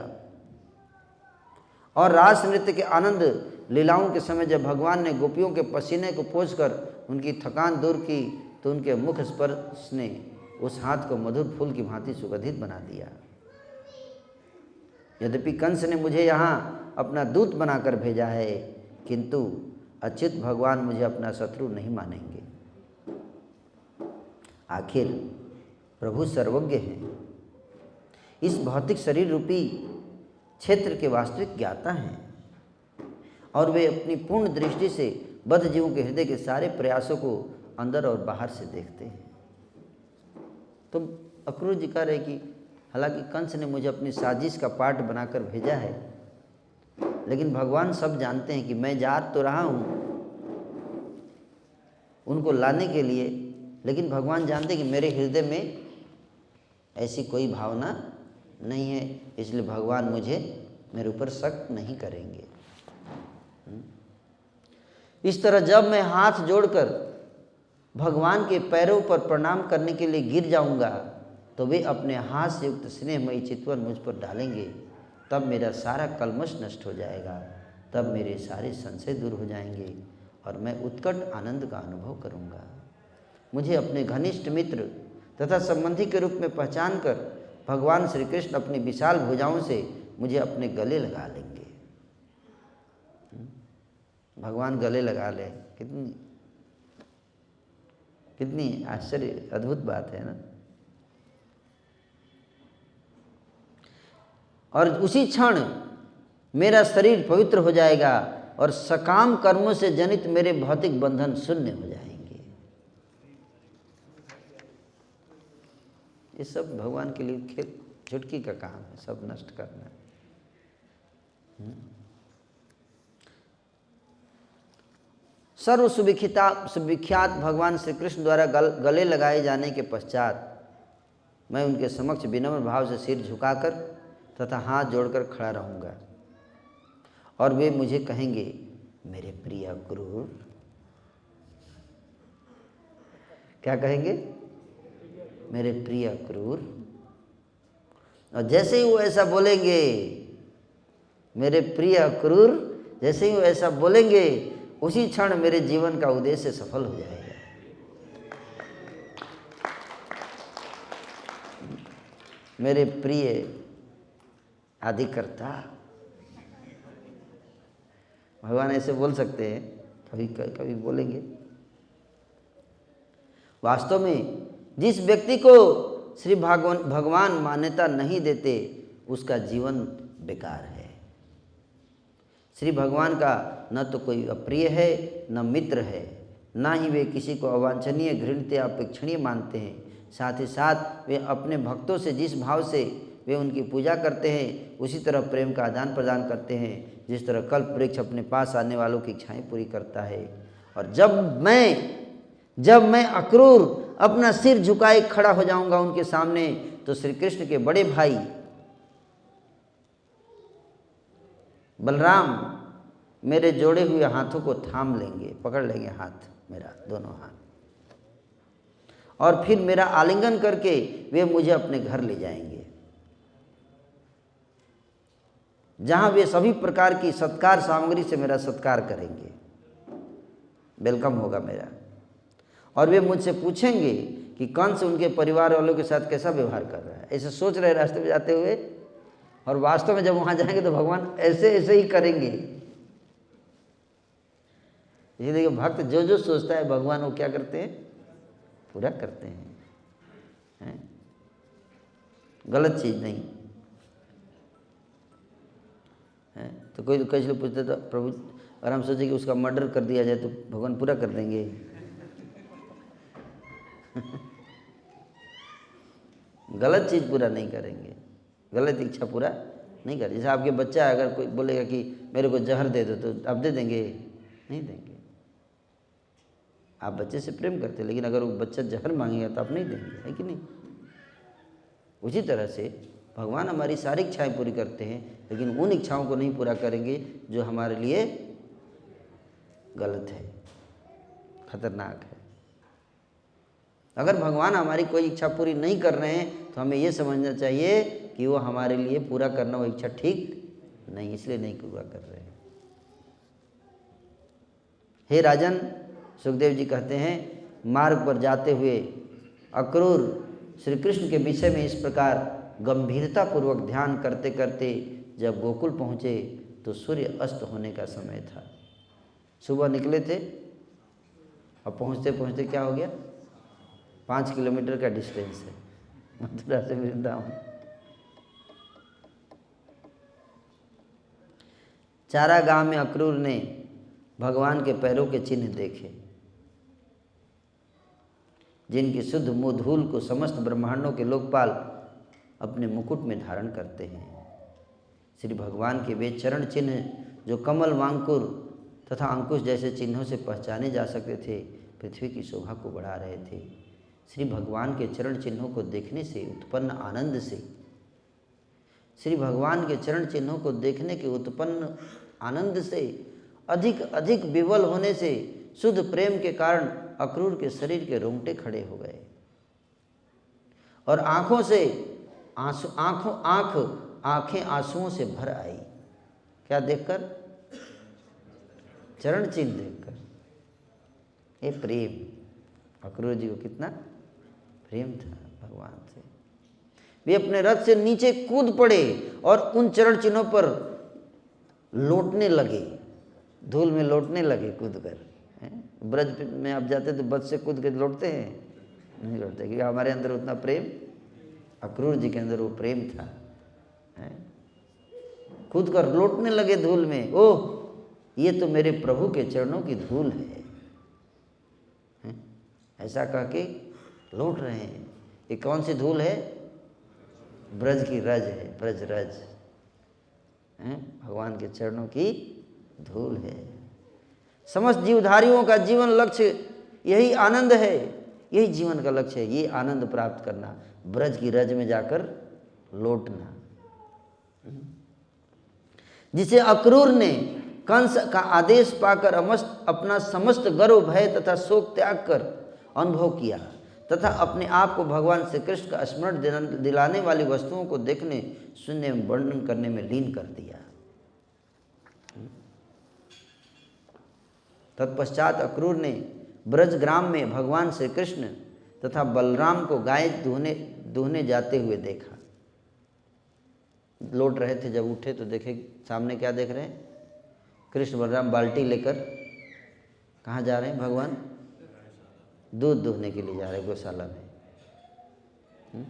और रास नृत्य के आनंद लीलाओं के समय जब भगवान ने गोपियों के पसीने को पोंछकर उनकी थकान दूर की, तो उनके मुख स्पर्श ने उस हाथ को मधुर फूल की भांति सुगंधित बना दिया। यद्यपि कंस ने मुझे यहाँ अपना दूत बनाकर भेजा है, किंतु अच्युत भगवान मुझे अपना शत्रु नहीं मानेंगे। आखिर प्रभु सर्वज्ञ हैं, इस भौतिक शरीर रूपी क्षेत्र के वास्तविक ज्ञाता हैं, और वे अपनी पूर्ण दृष्टि से बद्ध जीवों के हृदय के सारे प्रयासों को अंदर और बाहर से देखते हैं। तो अक्रूर जी कह रहे कि हालांकि कंस ने मुझे अपनी साजिश का पार्ट बनाकर भेजा है, लेकिन भगवान सब जानते हैं कि मैं जा तो रहा हूँ उनको लाने के लिए, लेकिन भगवान जानते हैं कि मेरे हृदय में ऐसी कोई भावना नहीं है, इसलिए भगवान मुझे मेरे ऊपर शक नहीं करेंगे। इस तरह जब मैं हाथ जोड़कर भगवान के पैरों पर प्रणाम करने के लिए गिर जाऊंगा, तो वे अपने हाथ से युक्त स्नेहमयी चितवन मुझ पर डालेंगे। तब मेरा सारा कलमश नष्ट हो जाएगा, तब मेरे सारे संशय दूर हो जाएंगे और मैं उत्कट आनंद का अनुभव करूंगा। मुझे अपने घनिष्ठ मित्र तथा संबंधी के रूप में पहचान कर भगवान श्री कृष्ण अपनी विशाल भुजाओं से मुझे अपने गले लगा लेंगे। भगवान गले लगा ले, कितनी कितनी आश्चर्य अद्भुत बात है ना। और उसी क्षण मेरा शरीर पवित्र हो जाएगा और सकाम कर्मों से जनित मेरे भौतिक बंधन शून्य हो जाएंगे। ये सब भगवान के लिए चुटकी का काम है, सब नष्ट करना। सर्व सुविख्यात भगवान श्री कृष्ण द्वारा गले लगाए जाने के पश्चात मैं उनके समक्ष विनम्र भाव से सिर झुकाकर तथा हाथ जोड़कर खड़ा रहूँगा और वे मुझे कहेंगे, मेरे प्रिय क्रूर। क्या कहेंगे? मेरे प्रिय क्रूर। और जैसे ही वो ऐसा बोलेंगे, मेरे प्रिय क्रूर, जैसे ही वो ऐसा बोलेंगे उसी क्षण मेरे जीवन का उद्देश्य सफल हो जाएगा। मेरे प्रिय अधिकर्ता। भगवान ऐसे बोल सकते हैं, कभी कभी बोलेंगे। वास्तव में जिस व्यक्ति को श्री भगवान मान्यता नहीं देते उसका जीवन बेकार है। श्री भगवान का न तो कोई अप्रिय है न मित्र है, ना ही वे किसी को अवांछनीय, घृणित या अपेक्षणीय मानते हैं। साथ ही साथ वे अपने भक्तों से जिस भाव से वे उनकी पूजा करते हैं उसी तरह प्रेम का आदान प्रदान करते हैं, जिस तरह कल्प वृक्ष अपने पास आने वालों की इच्छाएं पूरी करता है। और जब मैं अक्रूर अपना सिर झुकाए खड़ा हो जाऊंगा उनके सामने, तो श्री कृष्ण के बड़े भाई बलराम मेरे जोड़े हुए हाथों को थाम लेंगे, पकड़ लेंगे हाथ मेरा, दोनों हाथ, और फिर मेरा आलिंगन करके वे मुझे अपने घर ले जाएंगे, जहां वे सभी प्रकार की सत्कार सामग्री से मेरा सत्कार करेंगे, वेलकम होगा मेरा। और वे मुझसे पूछेंगे कि कंस उनके परिवार वालों के साथ कैसा व्यवहार कर रहा है। ऐसे सोच रहे रास्ते में जाते हुए, और वास्तव में जब वहां जाएंगे तो भगवान ऐसे ही करेंगे। ये देखिए, भक्त जो जो सोचता है भगवान वो क्या करते हैं? पूरा करते हैं। गलत चीज नहीं है। तो कोई कई लोग पूछते तो प्रभु, अगर हम सोचे कि उसका मर्डर कर दिया जाए तो भगवान पूरा कर देंगे। गलत चीज पूरा नहीं करेंगे, गलत इच्छा पूरा नहीं करेंगे। जैसे आपके बच्चा अगर कोई बोलेगा कि मेरे को जहर दे दो, तो आप दे देंगे? नहीं देंगे। आप बच्चे से प्रेम करते हैं, लेकिन अगर वो बच्चा जहर मांगेगा तो आप नहीं देंगे, है कि नहीं? उसी तरह से भगवान हमारी सारी इच्छाएं पूरी करते हैं, लेकिन उन इच्छाओं को नहीं पूरा करेंगे जो हमारे लिए गलत है, खतरनाक है। अगर भगवान हमारी कोई इच्छा पूरी नहीं कर रहे हैं तो हमें ये समझना चाहिए कि वो हमारे लिए पूरा करना वो इच्छा ठीक नहीं, इसलिए नहीं पूरा कर रहे हैं। हे राजन, सुखदेव जी कहते हैं, मार्ग पर जाते हुए अक्रूर श्री कृष्ण के विषय में इस प्रकार गंभीरता पूर्वक ध्यान करते करते जब गोकुल पहुँचे तो सूर्य अस्त होने का समय था। सुबह निकले थे और पहुँचते पहुँचते क्या हो गया? 5 किलोमीटर का डिस्टेंस है मथुरा से वृंदावन। चारागाह में अक्रूर ने भगवान के पैरों के चिन्ह देखे, जिनकी शुद्ध मुधूल को समस्त ब्रह्मांडों के लोकपाल अपने मुकुट में धारण करते हैं। श्री भगवान के वे चरण चिन्ह जो कमल, वांकुर तथा अंकुश जैसे चिन्हों से पहचाने जा सकते थे, पृथ्वी की शोभा को बढ़ा रहे थे। श्री भगवान के चरण चिन्हों को देखने से उत्पन्न आनंद से, श्री भगवान के चरण चिन्हों को देखने के उत्पन्न आनंद से, अधिक अधिक विवल होने से, शुद्ध प्रेम के कारण अक्रूर के शरीर के रोंगटे खड़े हो गए और आंखों से आंखें आंसुओं से भर आई। क्या देखकर? चरण चिन्ह देखकर। ये प्रेम, अक्रूर जी को कितना प्रेम था भगवान से। वे अपने रथ से नीचे कूद पड़े और उन चरण चिन्हों पर लौटने लगे, धूल में लौटने लगे कूद कर। ब्रज में आप जाते तो बस से कूद के लौटते हैं? नहीं लौटते, क्योंकि हमारे अंदर उतना प्रेम, अक्रूर जी के अंदर वो प्रेम था। कूद कर लौटने लगे धूल में। ओह, ये तो मेरे प्रभु के चरणों की धूल है, ऐसा कह के लौट रहे हैं। ये कौन सी धूल है? ब्रज की रज है, ब्रज रज, भगवान के चरणों की धूल है। समस्त जीवधारियों का जीवन लक्ष्य यही आनंद है, यही जीवन का लक्ष्य है, ये आनंद प्राप्त करना, ब्रज की रज में जाकर लौटना। जिसे अक्रूर ने कंस का आदेश पाकर अपना समस्त गर्व, भय तथा शोक त्याग कर अनुभव किया तथा अपने आप को भगवान श्री कृष्ण का स्मरण दिलाने वाली वस्तुओं को देखने, सुनने में, वर्णन करने में लीन कर दिया। तत्पश्चात अक्रूर ने ब्रजग्राम में भगवान श्री कृष्ण तथा बलराम को गाय दूहने जाते हुए देखा। लौट रहे थे, जब उठे तो देखे सामने क्या देख रहे हैं? कृष्ण बलराम बाल्टी लेकर कहाँ जा रहे हैं? भगवान दूध दूहने के लिए जा रहे हैं गौशाला में।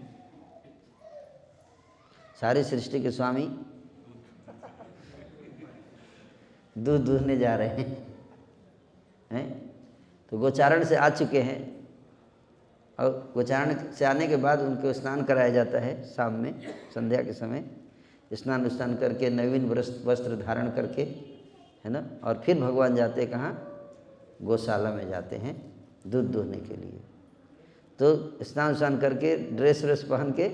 सारी सृष्टि के स्वामी दूध दूहने जा रहे हैं। तो गोचारण से आ चुके हैं और गोचारण से आने के बाद उनको स्नान कराया जाता है शाम में, संध्या के समय स्नान करके नवीन वस्त्र धारण करके, है ना, और फिर भगवान जाते कहाँ? गौशाला में जाते हैं दूध दूहने के लिए। तो स्नान करके ड्रेस पहन के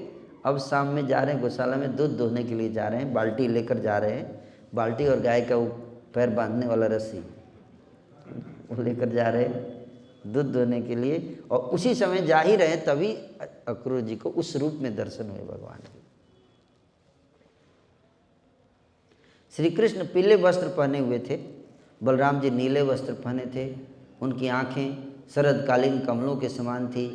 अब शाम में जा रहे हैं गौशाला में, दूध दूहने के लिए जा रहे हैं, बाल्टी लेकर जा रहे हैं। बाल्टी और गाय का पैर बांधने वाला रस्सी वो लेकर जा रहे हैं दूध दूहने के लिए। और उसी समय जा ही रहे तभी अक्रूर जी को उस रूप में दर्शन हुए भगवान के। श्री कृष्ण पीले वस्त्र पहने हुए थे, बलराम जी नीले वस्त्र पहने थे। उनकी आंखें शरदकालीन कमलों के समान थी।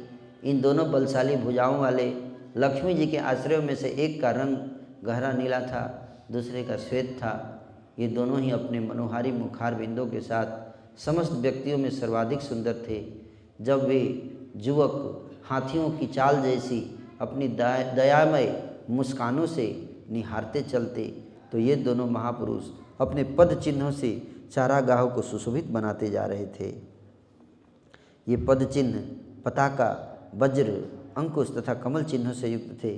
इन दोनों बलशाली भुजाओं वाले लक्ष्मी जी के आश्रयों में से एक का रंग गहरा नीला था, दूसरे का श्वेत था। ये दोनों ही अपने मनोहारी मुखार बिंदों के साथ समस्त व्यक्तियों में सर्वाधिक सुंदर थे। जब वे युवक हाथियों की चाल जैसी अपनी दयामय मुस्कानों से निहारते चलते, तो ये दोनों महापुरुष अपने पद चिन्हों से चारागाहों को सुशोभित बनाते जा रहे थे। ये पद चिन्ह पताका, वज्र, अंकुश तथा कमल चिन्हों से युक्त थे।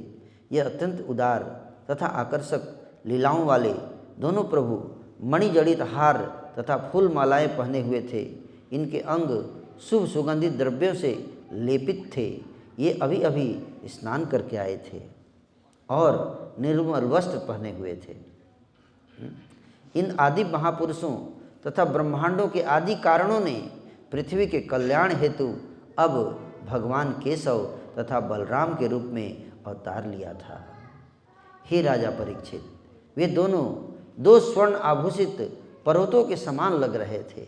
ये अत्यंत उदार तथा आकर्षक लीलाओं वाले दोनों प्रभु मणिजड़ित हार तथा फूल मालाएं पहने हुए थे। इनके अंग शुभ सुगंधित द्रव्यों से लेपित थे। ये अभी अभी स्नान करके आए थे और निर्मल वस्त्र पहने हुए थे। इन आदि महापुरुषों तथा ब्रह्मांडों के आदि कारणों ने पृथ्वी के कल्याण हेतु अब भगवान केशव तथा बलराम के रूप में अवतार लिया था। हे राजा परीक्षित, वे दोनों दो स्वर्ण आभूषित पर्वतों के समान लग रहे थे,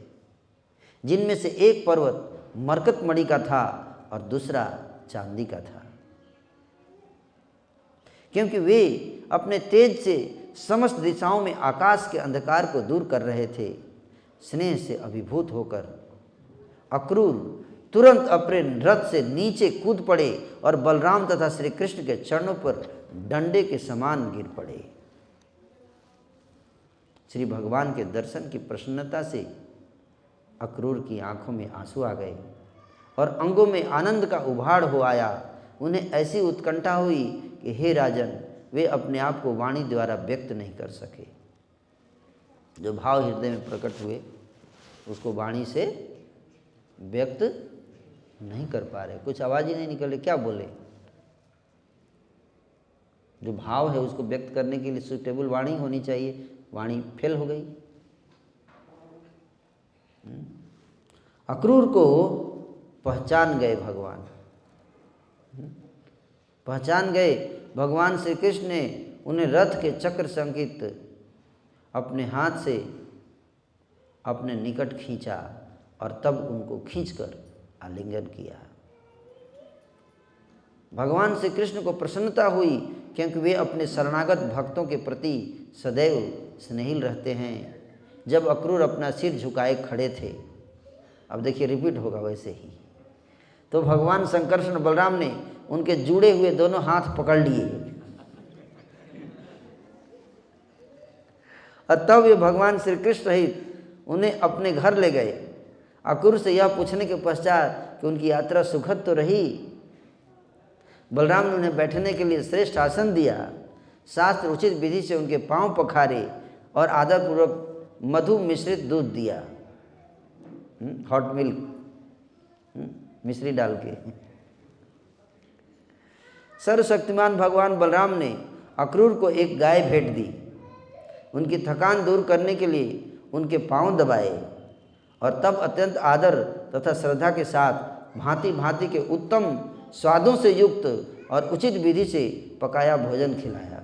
जिनमें से एक पर्वत मरकत मणि का था और दूसरा चांदी का था। क्योंकि वे अपने तेज से समस्त दिशाओं में आकाश के अंधकार को दूर कर रहे थे। स्नेह से अभिभूत होकर अक्रूर तुरंत अपने रथ से नीचे कूद पड़े और बलराम तथा श्री कृष्ण के चरणों पर डंडे के समान गिर पड़े। श्री भगवान के दर्शन की प्रसन्नता से अक्रूर की आंखों में आंसू आ गए और अंगों में आनंद का उभाड़ हो आया। उन्हें ऐसी उत्कंठा हुई कि हे राजन, वे अपने आप को वाणी द्वारा व्यक्त नहीं कर सके। जो भाव हृदय में प्रकट हुए उसको वाणी से व्यक्त नहीं कर पा रहे, कुछ आवाज़ ही नहीं निकल रही, क्या बोले। जो भाव है उसको व्यक्त करने के लिए सुटेबल वाणी होनी चाहिए, वाणी फेल हो गई। अक्रूर को पहचान गए भगवान, पहचान गए भगवान श्री कृष्ण ने उन्हें रथ के चक्र संकित अपने हाथ से अपने निकट खींचा और तब उनको खींचकर आलिंगन किया। भगवान श्री कृष्ण को प्रसन्नता हुई क्योंकि वे अपने शरणागत भक्तों के प्रति सदैव स्नेहिल रहते हैं। जब अक्रूर अपना सिर झुकाए खड़े थे, अब देखिए रिपीट होगा वैसे ही, तो भगवान शंकरषण बलराम ने उनके जुड़े हुए दोनों हाथ पकड़ लिए और तब वे भगवान श्री कृष्ण सहित उन्हें अपने घर ले गए। अक्रूर से यह पूछने के पश्चात कि उनकी यात्रा सुखद तो रही, बलराम ने उन्हें बैठने के लिए श्रेष्ठ आसन दिया, शास्त्र उचित विधि से उनके पांव पखारे और आदरपूर्वक मधु मिश्रित दूध दिया, हॉट मिल्क मिश्री डाल के। सर्वशक्तिमान भगवान बलराम ने अक्रूर को एक गाय भेंट दी, उनकी थकान दूर करने के लिए उनके पांव दबाए और तब अत्यंत आदर तथा श्रद्धा के साथ भांति भांति के उत्तम स्वादों से युक्त और उचित विधि से पकाया भोजन खिलाया।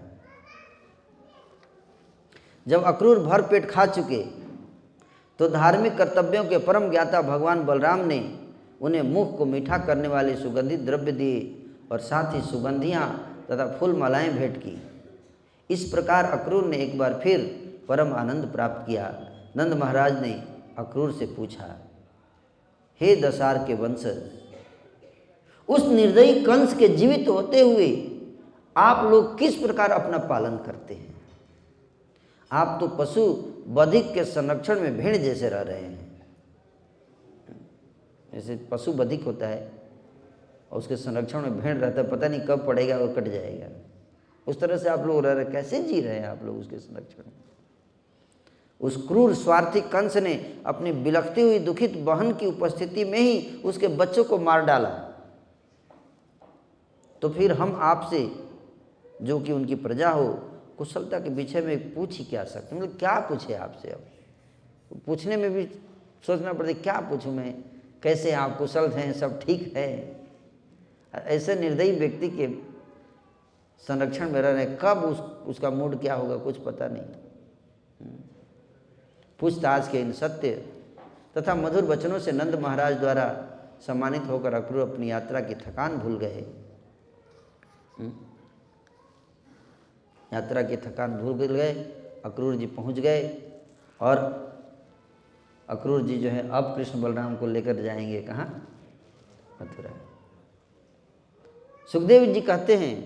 जब अक्रूर भर पेट खा चुके तो धार्मिक कर्तव्यों के परम ज्ञाता भगवान बलराम ने उन्हें मुख को मीठा करने वाले सुगंधित द्रव्य दिए और साथ ही सुगंधियाँ तथा फूल मालाएँ भेंट की। इस प्रकार अक्रूर ने एक बार फिर परम आनंद प्राप्त किया। नंद महाराज ने अक्रूर से पूछा, हे दशार के वंशज, उस निर्दयी कंस के जीवित होते हुए आप लोग किस प्रकार अपना पालन करते हैं? आप तो पशु बधिक के संरक्षण में भेड़ जैसे रह रहे हैं। जैसे पशु बधिक होता है और उसके संरक्षण में भेड़ रहता है, पता नहीं कब पड़ेगा और कट जाएगा, उस तरह से आप लोग रह रहे। कैसे जी रहे हैं आप लोग उसके संरक्षण में? उस क्रूर स्वार्थी कंस ने अपनी बिलखती हुई दुखित बहन की उपस्थिति में ही उसके बच्चों को मार डाला, तो फिर हम आपसे जो कि उनकी प्रजा हो कुशलता के विषय में पूछ ही क्या सकते? मतलब क्या पूछे आपसे? अब पूछने में भी सोचना पड़ता है, क्या पूछूं मैं, कैसे आप कुशल हैं, सब ठीक है? ऐसे निर्दयी व्यक्ति के संरक्षण में रह रहे, कब उसका मूड क्या होगा कुछ पता नहीं। पूछताछ के इन सत्य तथा मधुर वचनों से नंद महाराज द्वारा सम्मानित होकर अक्रूर अपनी यात्रा की थकान भूल गए। यात्रा की थकान भूल गए, अक्रूर जी पहुंच गए और अक्रूर जी जो है अब कृष्ण बलराम को लेकर जाएंगे कहाँ? मथुरा। सुखदेव जी कहते हैं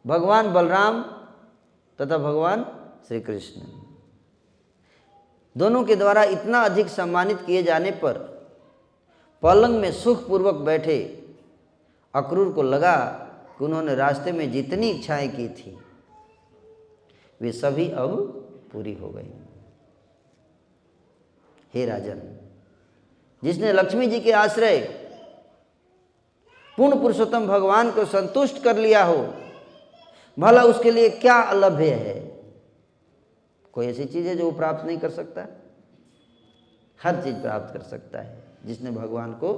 भगवान बलराम तथा भगवान श्री कृष्ण दोनों के द्वारा इतना अधिक सम्मानित किए जाने पर पलंग में सुखपूर्वक बैठे अक्रूर को लगा कि उन्होंने रास्ते में जितनी इच्छाएं की थी वे सभी अब पूरी हो गई। हे राजन, जिसने लक्ष्मी जी के आश्रय पूर्ण पुरुषोत्तम भगवान को संतुष्ट कर लिया हो, भला उसके लिए क्या अलभ्य है? कोई ऐसी चीज है जो वो प्राप्त नहीं कर सकता? हर चीज प्राप्त कर सकता है जिसने भगवान को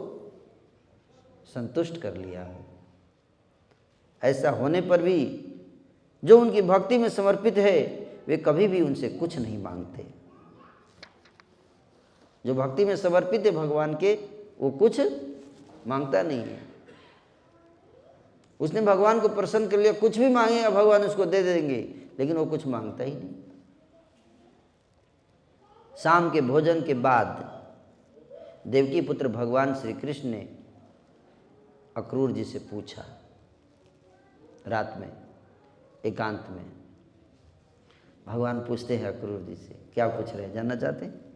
संतुष्ट कर लिया हो। ऐसा होने पर भी जो उनकी भक्ति में समर्पित है वे कभी भी उनसे कुछ नहीं मांगते। जो भक्ति में समर्पित है भगवान के, वो कुछ मांगता नहीं है। उसने भगवान को प्रसन्न कर लिया, कुछ भी मांगेगा भगवान उसको दे देंगे, लेकिन वो कुछ मांगता ही नहीं। शाम के भोजन के बाद देवकी पुत्र भगवान श्री कृष्ण ने अक्रूर जी से पूछा, रात में एकांत में भगवान पूछते हैं अक्रूर जी से, क्या पूछ रहे हैं, जानना चाहते हैं?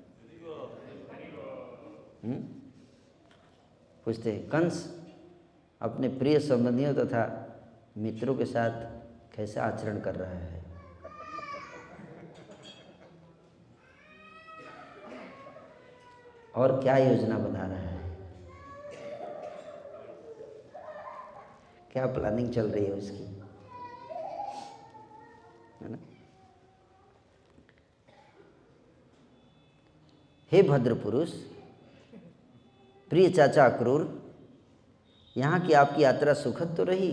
पूछते हैं कंस अपने प्रिय संबंधियों तथा मित्रों के साथ कैसा आचरण कर रहा है? और क्या योजना बना रहा है? क्या प्लानिंग चल रही है उसकी, है ना? हे भद्र पुरुष, प्रिय चाचा अक्रूर, यहाँ की आपकी यात्रा सुखद तो रही,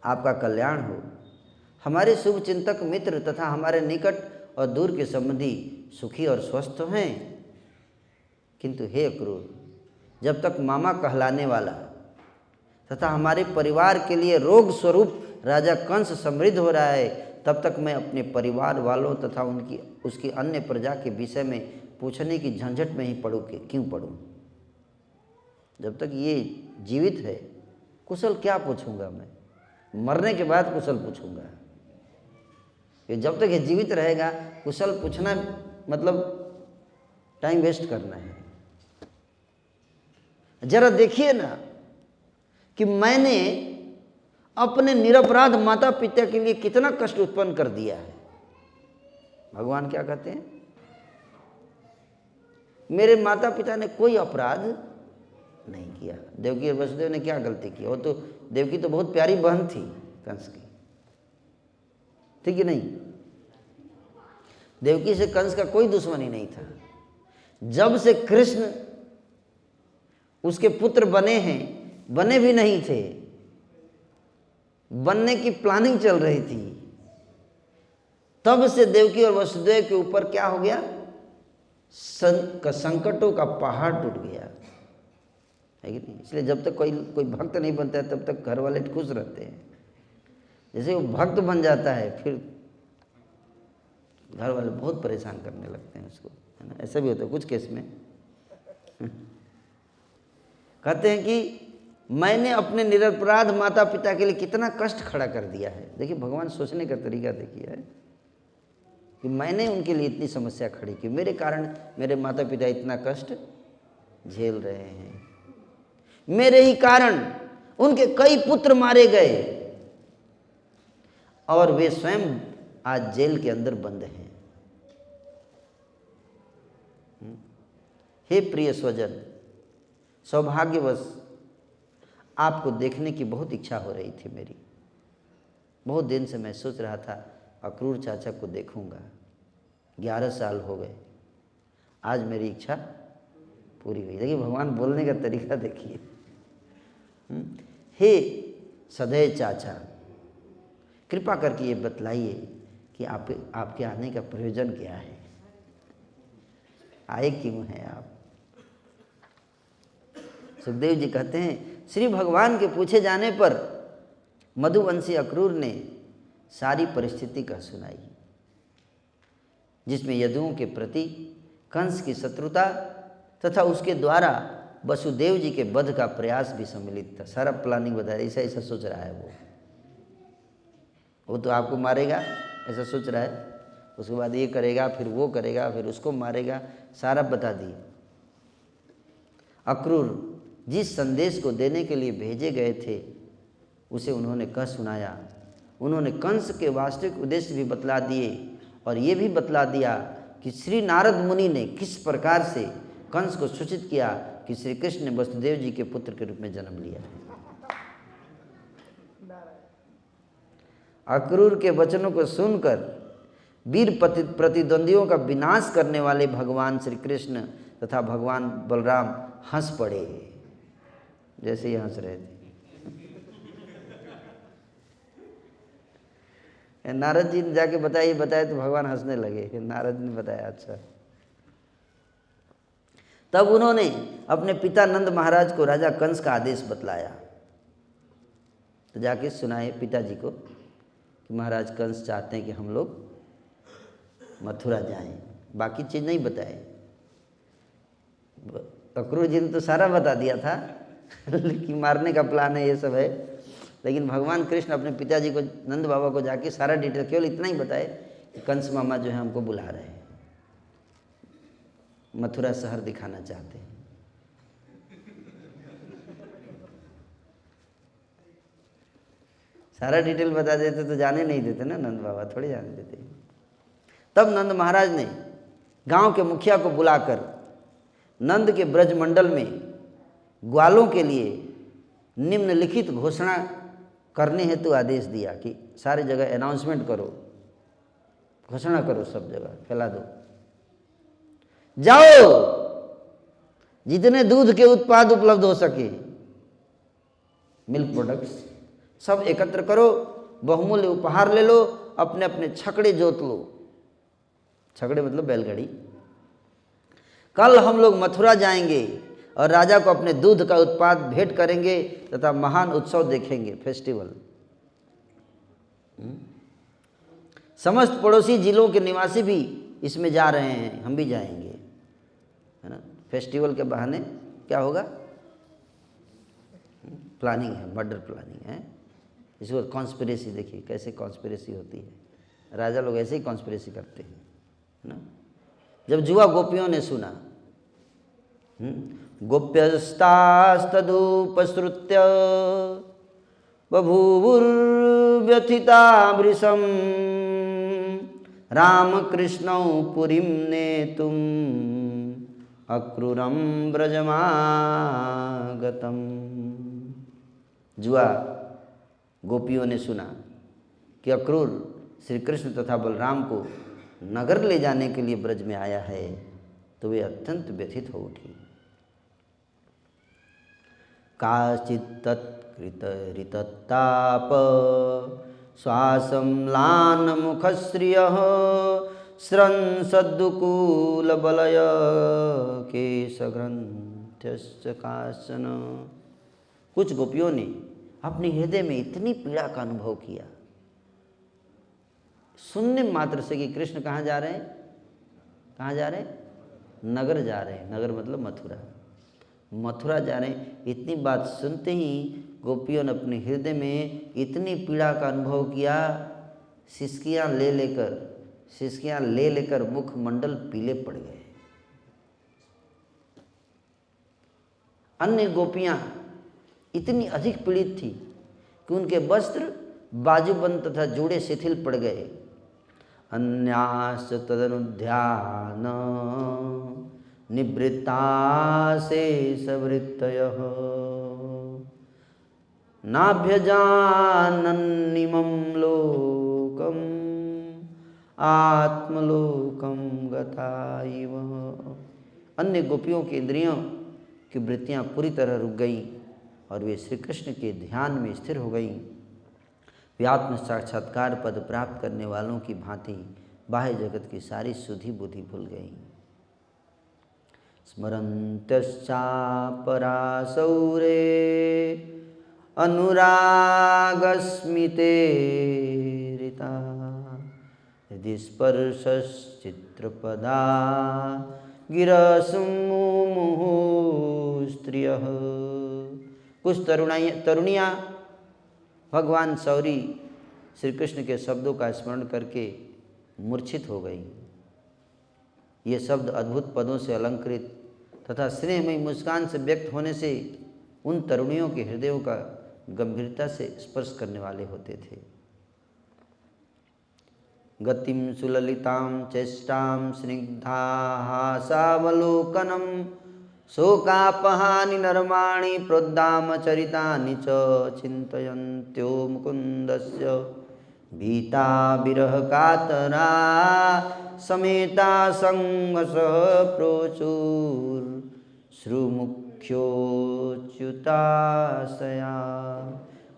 आपका कल्याण हो। हमारे शुभ चिंतक मित्र तथा हमारे निकट और दूर के संबंधी सुखी और स्वस्थ हैं, किंतु हे अक्रूर, जब तक मामा कहलाने वाला तथा हमारे परिवार के लिए रोग स्वरूप राजा कंस समृद्ध हो रहा है, तब तक मैं अपने परिवार वालों तथा उसकी अन्य प्रजा के विषय में पूछने की झंझट में ही पड़ूँ कि क्यों पड़ूँ। जब तक ये जीवित है कुशल क्या पूछूंगा मैं, मरने के बाद कुशल पूछूंगा। ये जब तक ये जीवित रहेगा कुशल पूछना मतलब टाइम वेस्ट करना है। जरा देखिए ना कि मैंने अपने निरपराध माता पिता के लिए कितना कष्ट उत्पन्न कर दिया है। भगवान क्या कहते हैं, मेरे माता पिता ने कोई अपराध नहीं किया। देवकी और वसुदेव ने क्या गलती की? वो तो देवकी तो बहुत प्यारी बहन थी कंस की, ठीक है नहीं? देवकी से कंस का कोई दुश्मनी नहीं था। जब से कृष्ण उसके पुत्र बने हैं, बने भी नहीं थे, बनने की प्लानिंग चल रही थी, तब से देवकी और वसुदेव के ऊपर क्या हो गया? संकटों का पहाड़ टूट गया है कि नहीं? इसलिए जब तक कोई भक्त नहीं बनता है तब तक घर वाले खुश रहते हैं। जैसे वो भक्त बन जाता है फिर घर वाले बहुत परेशान करने लगते हैं उसको, है ना? ऐसा भी होता है कुछ केस में। कहते हैं कि मैंने अपने निरपराध माता पिता के लिए कितना कष्ट खड़ा कर दिया है। देखिए भगवान सोचने का तरीका देखिए है कि मैंने उनके लिए इतनी समस्या खड़ी की, मेरे कारण मेरे माता पिता इतना कष्ट झेल रहे हैं, मेरे ही कारण उनके कई पुत्र मारे गए और वे स्वयं आज जेल के अंदर बंद हैं। हे प्रिय स्वजन, सौभाग्यवश आपको देखने की बहुत इच्छा हो रही थी मेरी। बहुत दिन से मैं सोच रहा था अक्रूर चाचा को देखूंगा। 11 साल हो गए, आज मेरी इच्छा पूरी हुई। देखिए भगवान बोलने का तरीका देखिए। हे सदैव चाचा, कृपा करके ये बतलाइए कि आपके आने का प्रयोजन क्या है, आए क्यों हैं आप? सुखदेव जी कहते हैं श्री भगवान के पूछे जाने पर मधुवंशी अक्रूर ने सारी परिस्थिति कह सुनाई, जिसमें यदुओं के प्रति कंस की शत्रुता तथा उसके द्वारा वसुदेव जी के वध का प्रयास भी सम्मिलित था। सारा प्लानिंग बताया, ऐसा ऐसा सोच रहा है वो तो आपको मारेगा ऐसा सोच रहा है, उसके बाद ये करेगा, फिर वो करेगा, फिर उसको मारेगा, सारा बता दिए। अक्रूर जिस संदेश को देने के लिए भेजे गए थे उसे उन्होंने कह सुनाया। उन्होंने कंस के वास्तविक उद्देश्य भी बतला दिए और ये भी बतला दिया कि श्री नारद मुनि ने किस प्रकार से कंस को सूचित किया कि श्री कृष्ण ने वसुदेव जी के पुत्र के रूप में जन्म लिया है। अक्रूर के वचनों को सुनकर वीर प्रतिद्वंदियों का विनाश करने वाले भगवान श्री कृष्ण तथा भगवान बलराम हंस पड़े, जैसे ही हंस रहे थे। नारद जी ने जाके बताया तो भगवान हंसने लगे। नारद ने बताया अच्छा। तब उन्होंने अपने पिता नंद महाराज को राजा कंस का आदेश बतलाया। तो जाके सुनाए पिताजी को कि महाराज कंस चाहते हैं कि हम लोग मथुरा जाएं, बाकी चीज़ नहीं बताए। अक्रूर जी ने तो सारा बता दिया था कि मारने का प्लान है, ये सब है, लेकिन भगवान कृष्ण अपने पिताजी को, नंद बाबा को जाके सारा डिटेल केवल इतना ही बताए कि कंस मामा जो है हमको बुला रहे हैं, मथुरा शहर दिखाना चाहते हैं। सारा डिटेल बता देते तो जाने नहीं देते ना, नंद बाबा थोड़ी जाने देते। तब नंद महाराज ने गांव के मुखिया को बुलाकर नंद के ब्रजमंडल में ग्वालों के लिए निम्नलिखित घोषणा करने हेतु आदेश दिया कि सारी जगह अनाउंसमेंट करो, घोषणा करो, सब जगह फैला दो। जाओ, जितने दूध के उत्पाद उपलब्ध हो सके, मिल्क प्रोडक्ट्स सब एकत्र करो, बहुमूल्य उपहार ले लो, अपने अपने छकड़े जोत लो। छकड़े मतलब बैलगाड़ी। कल हम लोग मथुरा जाएंगे, और राजा को अपने दूध का उत्पाद भेंट करेंगे तथा महान उत्सव देखेंगे, फेस्टिवल। समस्त पड़ोसी जिलों के निवासी भी इसमें जा रहे हैं, हम भी जाएंगे, है ना। फेस्टिवल के बहाने क्या होगा, प्लानिंग है, मर्डर प्लानिंग है। इसको कॉन्स्पिरेसी, देखिए कैसे कॉन्स्पिरेसी होती है, राजा लोग ऐसे ही कॉन्स्पिरेसी करते हैं, है ना। जब जुआ गोपियों ने सुना, गोप्यस्तास्तदुपसृत्य बभूवुर्व्यथिता वृषम् रामकृष्णौ पुरीं नेतुम् अक्रूरं व्रजमागतम्। जुआ गोपियों ने सुना कि अक्रूर श्री कृष्ण तथा बलराम को नगर ले जाने के लिए ब्रज में आया है, तो वे अत्यंत व्यथित हो उठी। काचित् तत्कृतरितत्ताप श्वासम्लानमुखश्रियः स्रंसद्दुकूलबलय केशग्रन्थ्यश्च काशन। कुछ गोपियों ने अपने हृदय में इतनी पीड़ा का अनुभव किया सुनने मात्र से कि कृष्ण कहाँ जा रहे हैं, कहाँ जा रहे हैं, नगर जा रहे हैं। नगर मतलब मथुरा, मथुरा जा रहे हैं। इतनी बात सुनते ही गोपियों ने अपने हृदय में इतनी पीड़ा का अनुभव किया, सिसकियाँ ले लेकर मुखमंडल पीले पड़ गए। अन्य गोपियाँ इतनी अधिक पीड़ित थी कि उनके वस्त्र बाजूबंद तथा जूड़े शिथिल पड़ गए। अन्याश्च तदनुध्यान निवृत्ताशेषवृत्तयः नाभ्यजानन्निमं लोकम् आत्मलोकं गता इव। अन्य गोपियों की इंद्रियों की वृत्तियाँ पूरी तरह रुक गईं और वे श्री कृष्ण के ध्यान में स्थिर हो गईं। वे आत्म साक्षात्कार पद प्राप्त करने वालों की भांति बाह्य जगत की सारी सुधि बुद्धि भूल गईं। स्मरन्त्यश्चापरासौरे अनुरागस्मितेरिता यदि स्पर्शश्चित्रपदा गिरसुमुमुहुः स्त्रियः। कुछ तरुणियाँ भगवान सौरी श्री कृष्ण के शब्दों का स्मरण करके मूर्छित हो गई। ये शब्द अद्भुत पदों से अलंकृत तथा स्नेहमयी मुस्कान से व्यक्त होने से उन तरुणियों के हृदयों का गंभीरता से स्पर्श करने वाले होते थे। गतिम सुललितां चेष्टां स्निग्धाहासावलोकनं शोकापहानि नर्माणि प्रोद्दामचरितानि च चिन्तयन्त्यो मुकुन्दस्य भीता विरह कातरा समेता संगसः प्रोचुर श्रुमुख्योच्युताशया।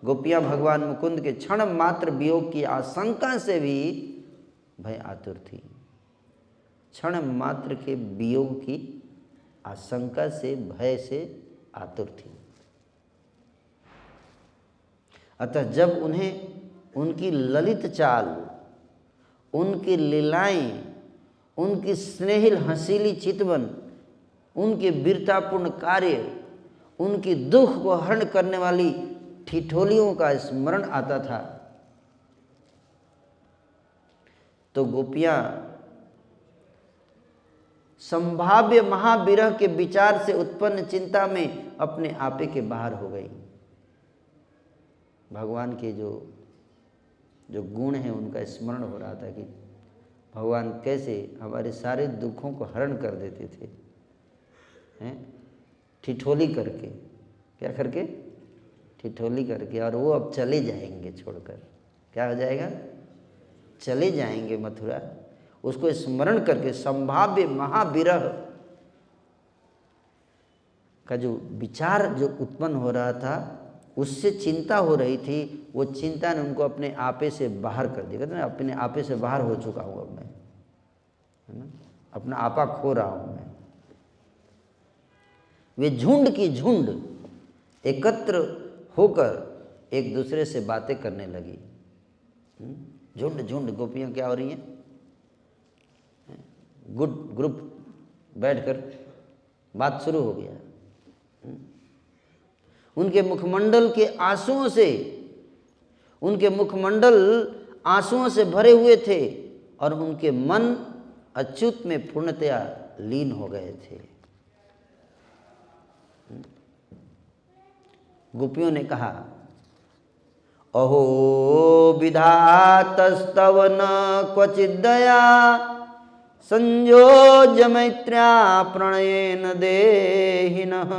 गोपियाँ भगवान मुकुंद के क्षण मात्र वियोग की आशंका से भी भय आतुर थी। क्षण मात्र के वियोग की आशंका से, भय से आतुर थी। अतः जब उन्हें उनकी ललित चाल, उनकी लीलाएं, उनकी स्नेहिल हंसीली चितवन, उनके वीरतापूर्ण कार्य, उनकी दुख को हरण करने वाली ठिठोलियों का स्मरण आता था तो गोपियाँ संभाव्य महाविरह के विचार से उत्पन्न चिंता में अपने आपे के बाहर हो गई। भगवान के जो गुण हैं उनका स्मरण हो रहा था कि भगवान कैसे हमारे सारे दुखों को हरण कर देते थे, हैं, ठिठोली करके। क्या करके? ठिठोली करके। और वो अब चले जाएंगे छोड़कर। क्या हो जाएगा? चले जाएंगे मथुरा। उसको स्मरण करके संभाव्य महाविरह का जो विचार जो उत्पन्न हो रहा था, उससे चिंता हो रही थी। वो चिंता ने उनको अपने आपे से बाहर कर दिया। कहते ना, अपने आपे से बाहर हो चुका हूँ अब मैं, है ना, अपना आपा खो रहा हूँ मैं। वे झुंड की झुंड एकत्र होकर एक दूसरे से बातें करने लगी। झुंड झुंड गोपियाँ क्या हो रही हैं? गुड ग्रुप बैठकर बात शुरू हो गया। उनके मुखमंडल के आंसुओं से, उनके मुखमंडल आंसुओं से भरे हुए थे और उनके मन अच्युत में पूर्णतया लीन हो गए थे। गोपियों ने कहा, अहो विधातस्तव न क्वचिद् दया संयोज्य मैत्र्या प्रणयेन देहिनः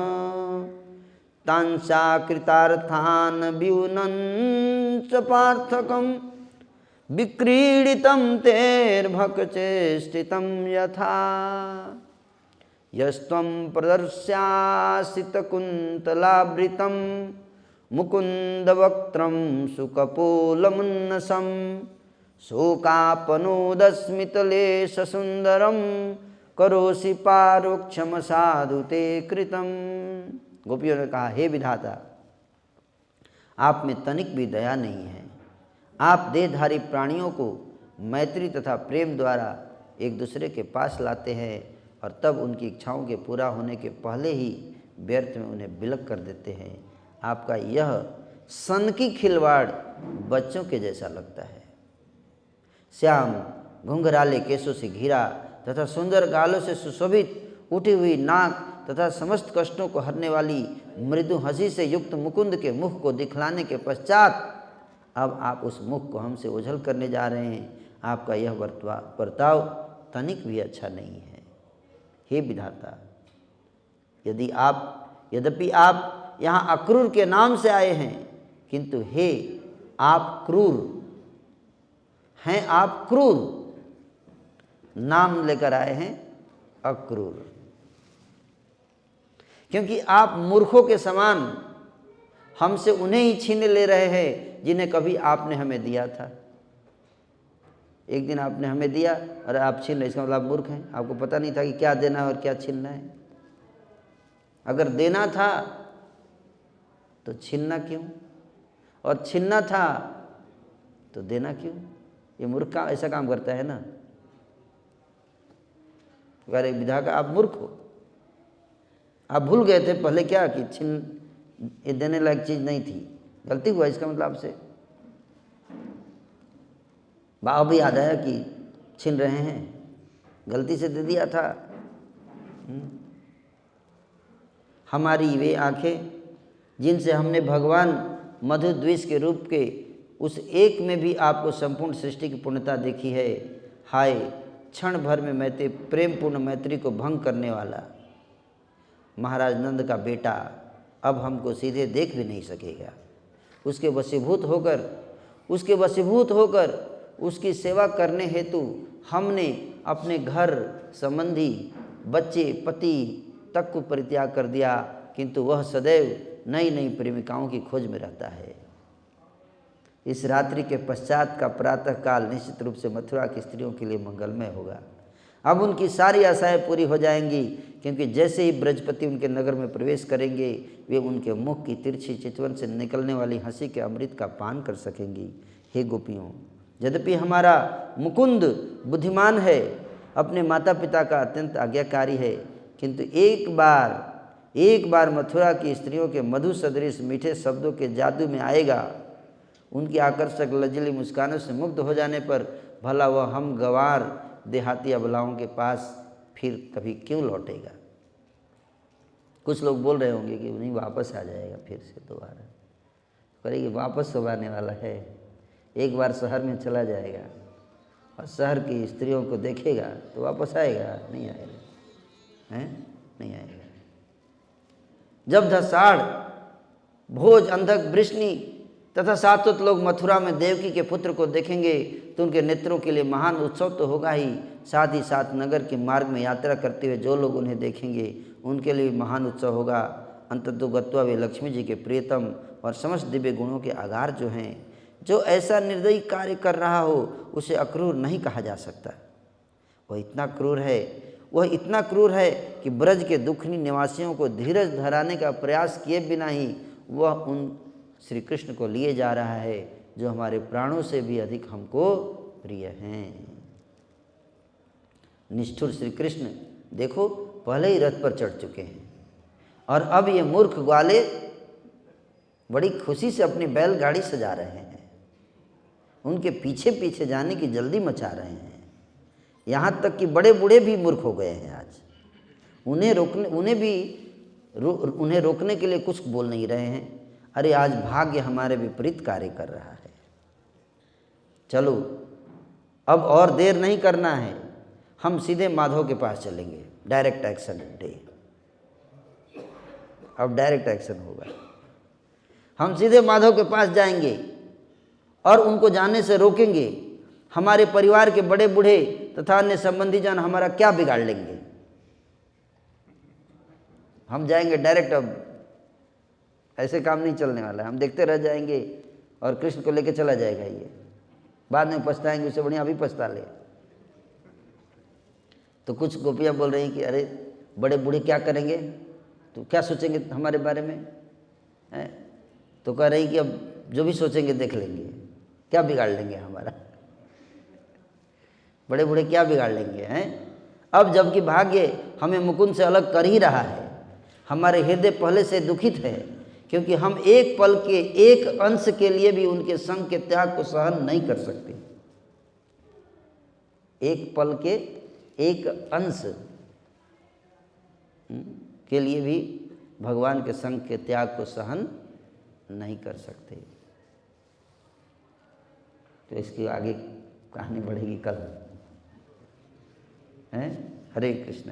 तांसा कृतार्थान व्यूनञ्च पार्थकं विक्रीडितं तेर्भक्चेष्टितं यथा यस्त्वं प्रदर्श्यासितकुन्तलावृतं मुकुन्दवक्त्रं सुकपोलमुन्नसं शोकापनोदस्मितलेशसुन्दरं करोषि पारोक्षमसाधु ते कृतं। गोपियों ने कहा, हे विधाता, आप में तनिक भी दया नहीं है। आप देहधारी प्राणियों को मैत्री तथा प्रेम द्वारा एक दूसरे के पास लाते हैं और तब उनकी इच्छाओं के पूरा होने के पहले ही व्यर्थ में उन्हें विलग कर देते हैं। आपका यह सनकी खिलवाड़ बच्चों के जैसा लगता है। श्याम घुंघराले केशों से घिरा तथा सुंदर गालों से सुशोभित उठी हुई नाक तथा समस्त कष्टों को हरने वाली मृदु हंसी से युक्त मुकुंद के मुख को दिखलाने के पश्चात अब आप उस मुख को हमसे ओझल करने जा रहे हैं। आपका यह बर्ताव तनिक भी अच्छा नहीं है। हे विधाता, यद्यपि आप यहाँ अक्रूर के नाम से आए हैं, किंतु हे आप क्रूर हैं। आप क्रूर नाम लेकर आए हैं अक्रूर, क्योंकि आप मूर्खों के समान हमसे उन्हें ही छीन ले रहे हैं जिन्हें कभी आपने हमें दिया था। एक दिन आपने हमें दिया और आप छीन रहे, इसका मतलब आप मूर्ख हैं। आपको पता नहीं था कि क्या देना है और क्या छीनना है। अगर देना था तो छीनना क्यों, और छीनना था तो देना क्यों? ये मूर्ख का ऐसा काम करता है ना। अगर एक विधा का आप मूर्ख हो, आप भूल गए थे पहले क्या कि ये देने लायक चीज नहीं थी, गलती हुआ, इसका मतलब आपसे अब याद आया कि छीन रहे हैं, गलती से दे दिया था। हमारी वे आंखें जिनसे हमने भगवान मधु द्विष के रूप के उस एक में भी आपको संपूर्ण सृष्टि की पूर्णता देखी है, हाय क्षण भर में मैत्री प्रेमपूर्ण मैत्री को भंग करने वाला महाराज नंद का बेटा अब हमको सीधे देख भी नहीं सकेगा। उसके वशीभूत होकर उसकी सेवा करने हेतु हमने अपने घर संबंधी बच्चे पति तक को परित्याग कर दिया, किंतु वह सदैव नई नई प्रेमिकाओं की खोज में रहता है। इस रात्रि के पश्चात का प्रातः काल निश्चित रूप से मथुरा की स्त्रियों के लिए मंगलमय होगा। अब उनकी सारी आशाएं पूरी हो जाएंगी, क्योंकि जैसे ही ब्रजपति उनके नगर में प्रवेश करेंगे वे उनके मुख की तिरछी चितवन से निकलने वाली हंसी के अमृत का पान कर सकेंगी। हे गोपियों, यद्यपि हमारा मुकुंद बुद्धिमान है, अपने माता पिता का अत्यंत आज्ञाकारी है, किंतु एक बार मथुरा की स्त्रियों के मधु सदृश मीठे शब्दों के जादू में आएगा। उनकी आकर्षक लज्जली मुस्कानों से मुग्ध हो जाने पर भला वह हम गंवार देहाती अबलाओं के पास फिर कभी क्यों लौटेगा। कुछ लोग बोल रहे होंगे कि नहीं वापस आ जाएगा फिर से दोबारा, करेगी वापस सब आने वाला है। एक बार शहर में चला जाएगा और शहर की स्त्रियों को देखेगा तो वापस आएगा? नहीं आएगा, हैं? नहीं आएगा। जब धसाड़ भोज अंधक वृष्णि तथा सात्वत लोग मथुरा में देवकी के पुत्र को देखेंगे तो उनके नेत्रों के लिए महान उत्सव तो होगा ही, साथ ही साथ नगर के मार्ग में यात्रा करते हुए जो लोग उन्हें देखेंगे उनके लिए महान उत्सव होगा। अंततो गत्वा वे लक्ष्मी जी के प्रियतम और समस्त दिव्य गुणों के आगार जो हैं, जो ऐसा निर्दयी कार्य कर रहा हो उसे अक्रूर नहीं कहा जा सकता। वह इतना क्रूर है, वह इतना क्रूर है कि ब्रज के दुखनी निवासियों को धीरज धराने का प्रयास किए बिना ही वह उन श्री कृष्ण को लिए जा रहा है जो हमारे प्राणों से भी अधिक हमको प्रिय हैं। निष्ठुर श्री कृष्ण देखो पहले ही रथ पर चढ़ चुके हैं और अब ये मूर्ख ग्वाले बड़ी खुशी से अपनी बैलगाड़ी सजा रहे हैं, उनके पीछे पीछे जाने की जल्दी मचा रहे हैं। यहाँ तक कि बड़े बूढ़े भी मूर्ख हो गए हैं आज। उन्हें रोकने के लिए कुछ बोल नहीं रहे हैं। अरे आज भाग्य हमारे विपरीत कार्य कर रहा है। चलो अब और देर नहीं करना है, हम सीधे माधव के पास चलेंगे। डायरेक्ट एक्शन डे, अब डायरेक्ट एक्शन होगा। हम सीधे माधव के पास जाएंगे और उनको जाने से रोकेंगे। हमारे परिवार के बड़े बूढ़े तथा अन्य संबंधी जन हमारा क्या बिगाड़ लेंगे। हम जाएंगे डायरेक्ट, अब ऐसे काम नहीं चलने वाला है। हम देखते रह जाएंगे और कृष्ण को लेके चला जाएगा ये, बाद में पछताएंगे, उससे बढ़िया अभी पछता ले। तो कुछ गोपियाँ बोल रही हैं कि अरे बड़े बूढ़े क्या करेंगे, तो क्या सोचेंगे हमारे बारे में है। तो कह रही कि अब जो भी सोचेंगे देख लेंगे, क्या बिगाड़ लेंगे हमारा, बड़े बूढ़े क्या बिगाड़ लेंगे हैं। अब जबकि भाग्य हमें मुकुंद से अलग कर ही रहा है, हमारे हृदय पहले से दुखित है, क्योंकि हम एक पल के एक अंश के लिए भी उनके संग के त्याग को सहन नहीं कर सकते। एक पल के एक अंश के लिए भी भगवान के संग के त्याग को सहन नहीं कर सकते। तो इसकी आगे कहानी बढ़ेगी कल है। हरे कृष्ण।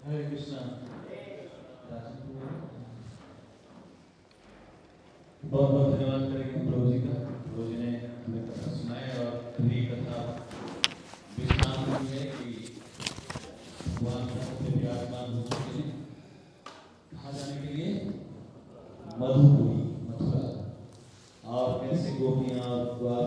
हरे कृष्णा। बहुत बहुत धन्यवाद करेंगे प्रभु जी का। प्रभु जी ने हमें कथा सुनाए और ये कथा विश्राम हुई है कि भगवान के विराजमान होने के लिए कहाँ जाने के लिए मधुपुरी मथुरा और कैसे गोपियाँ द्वार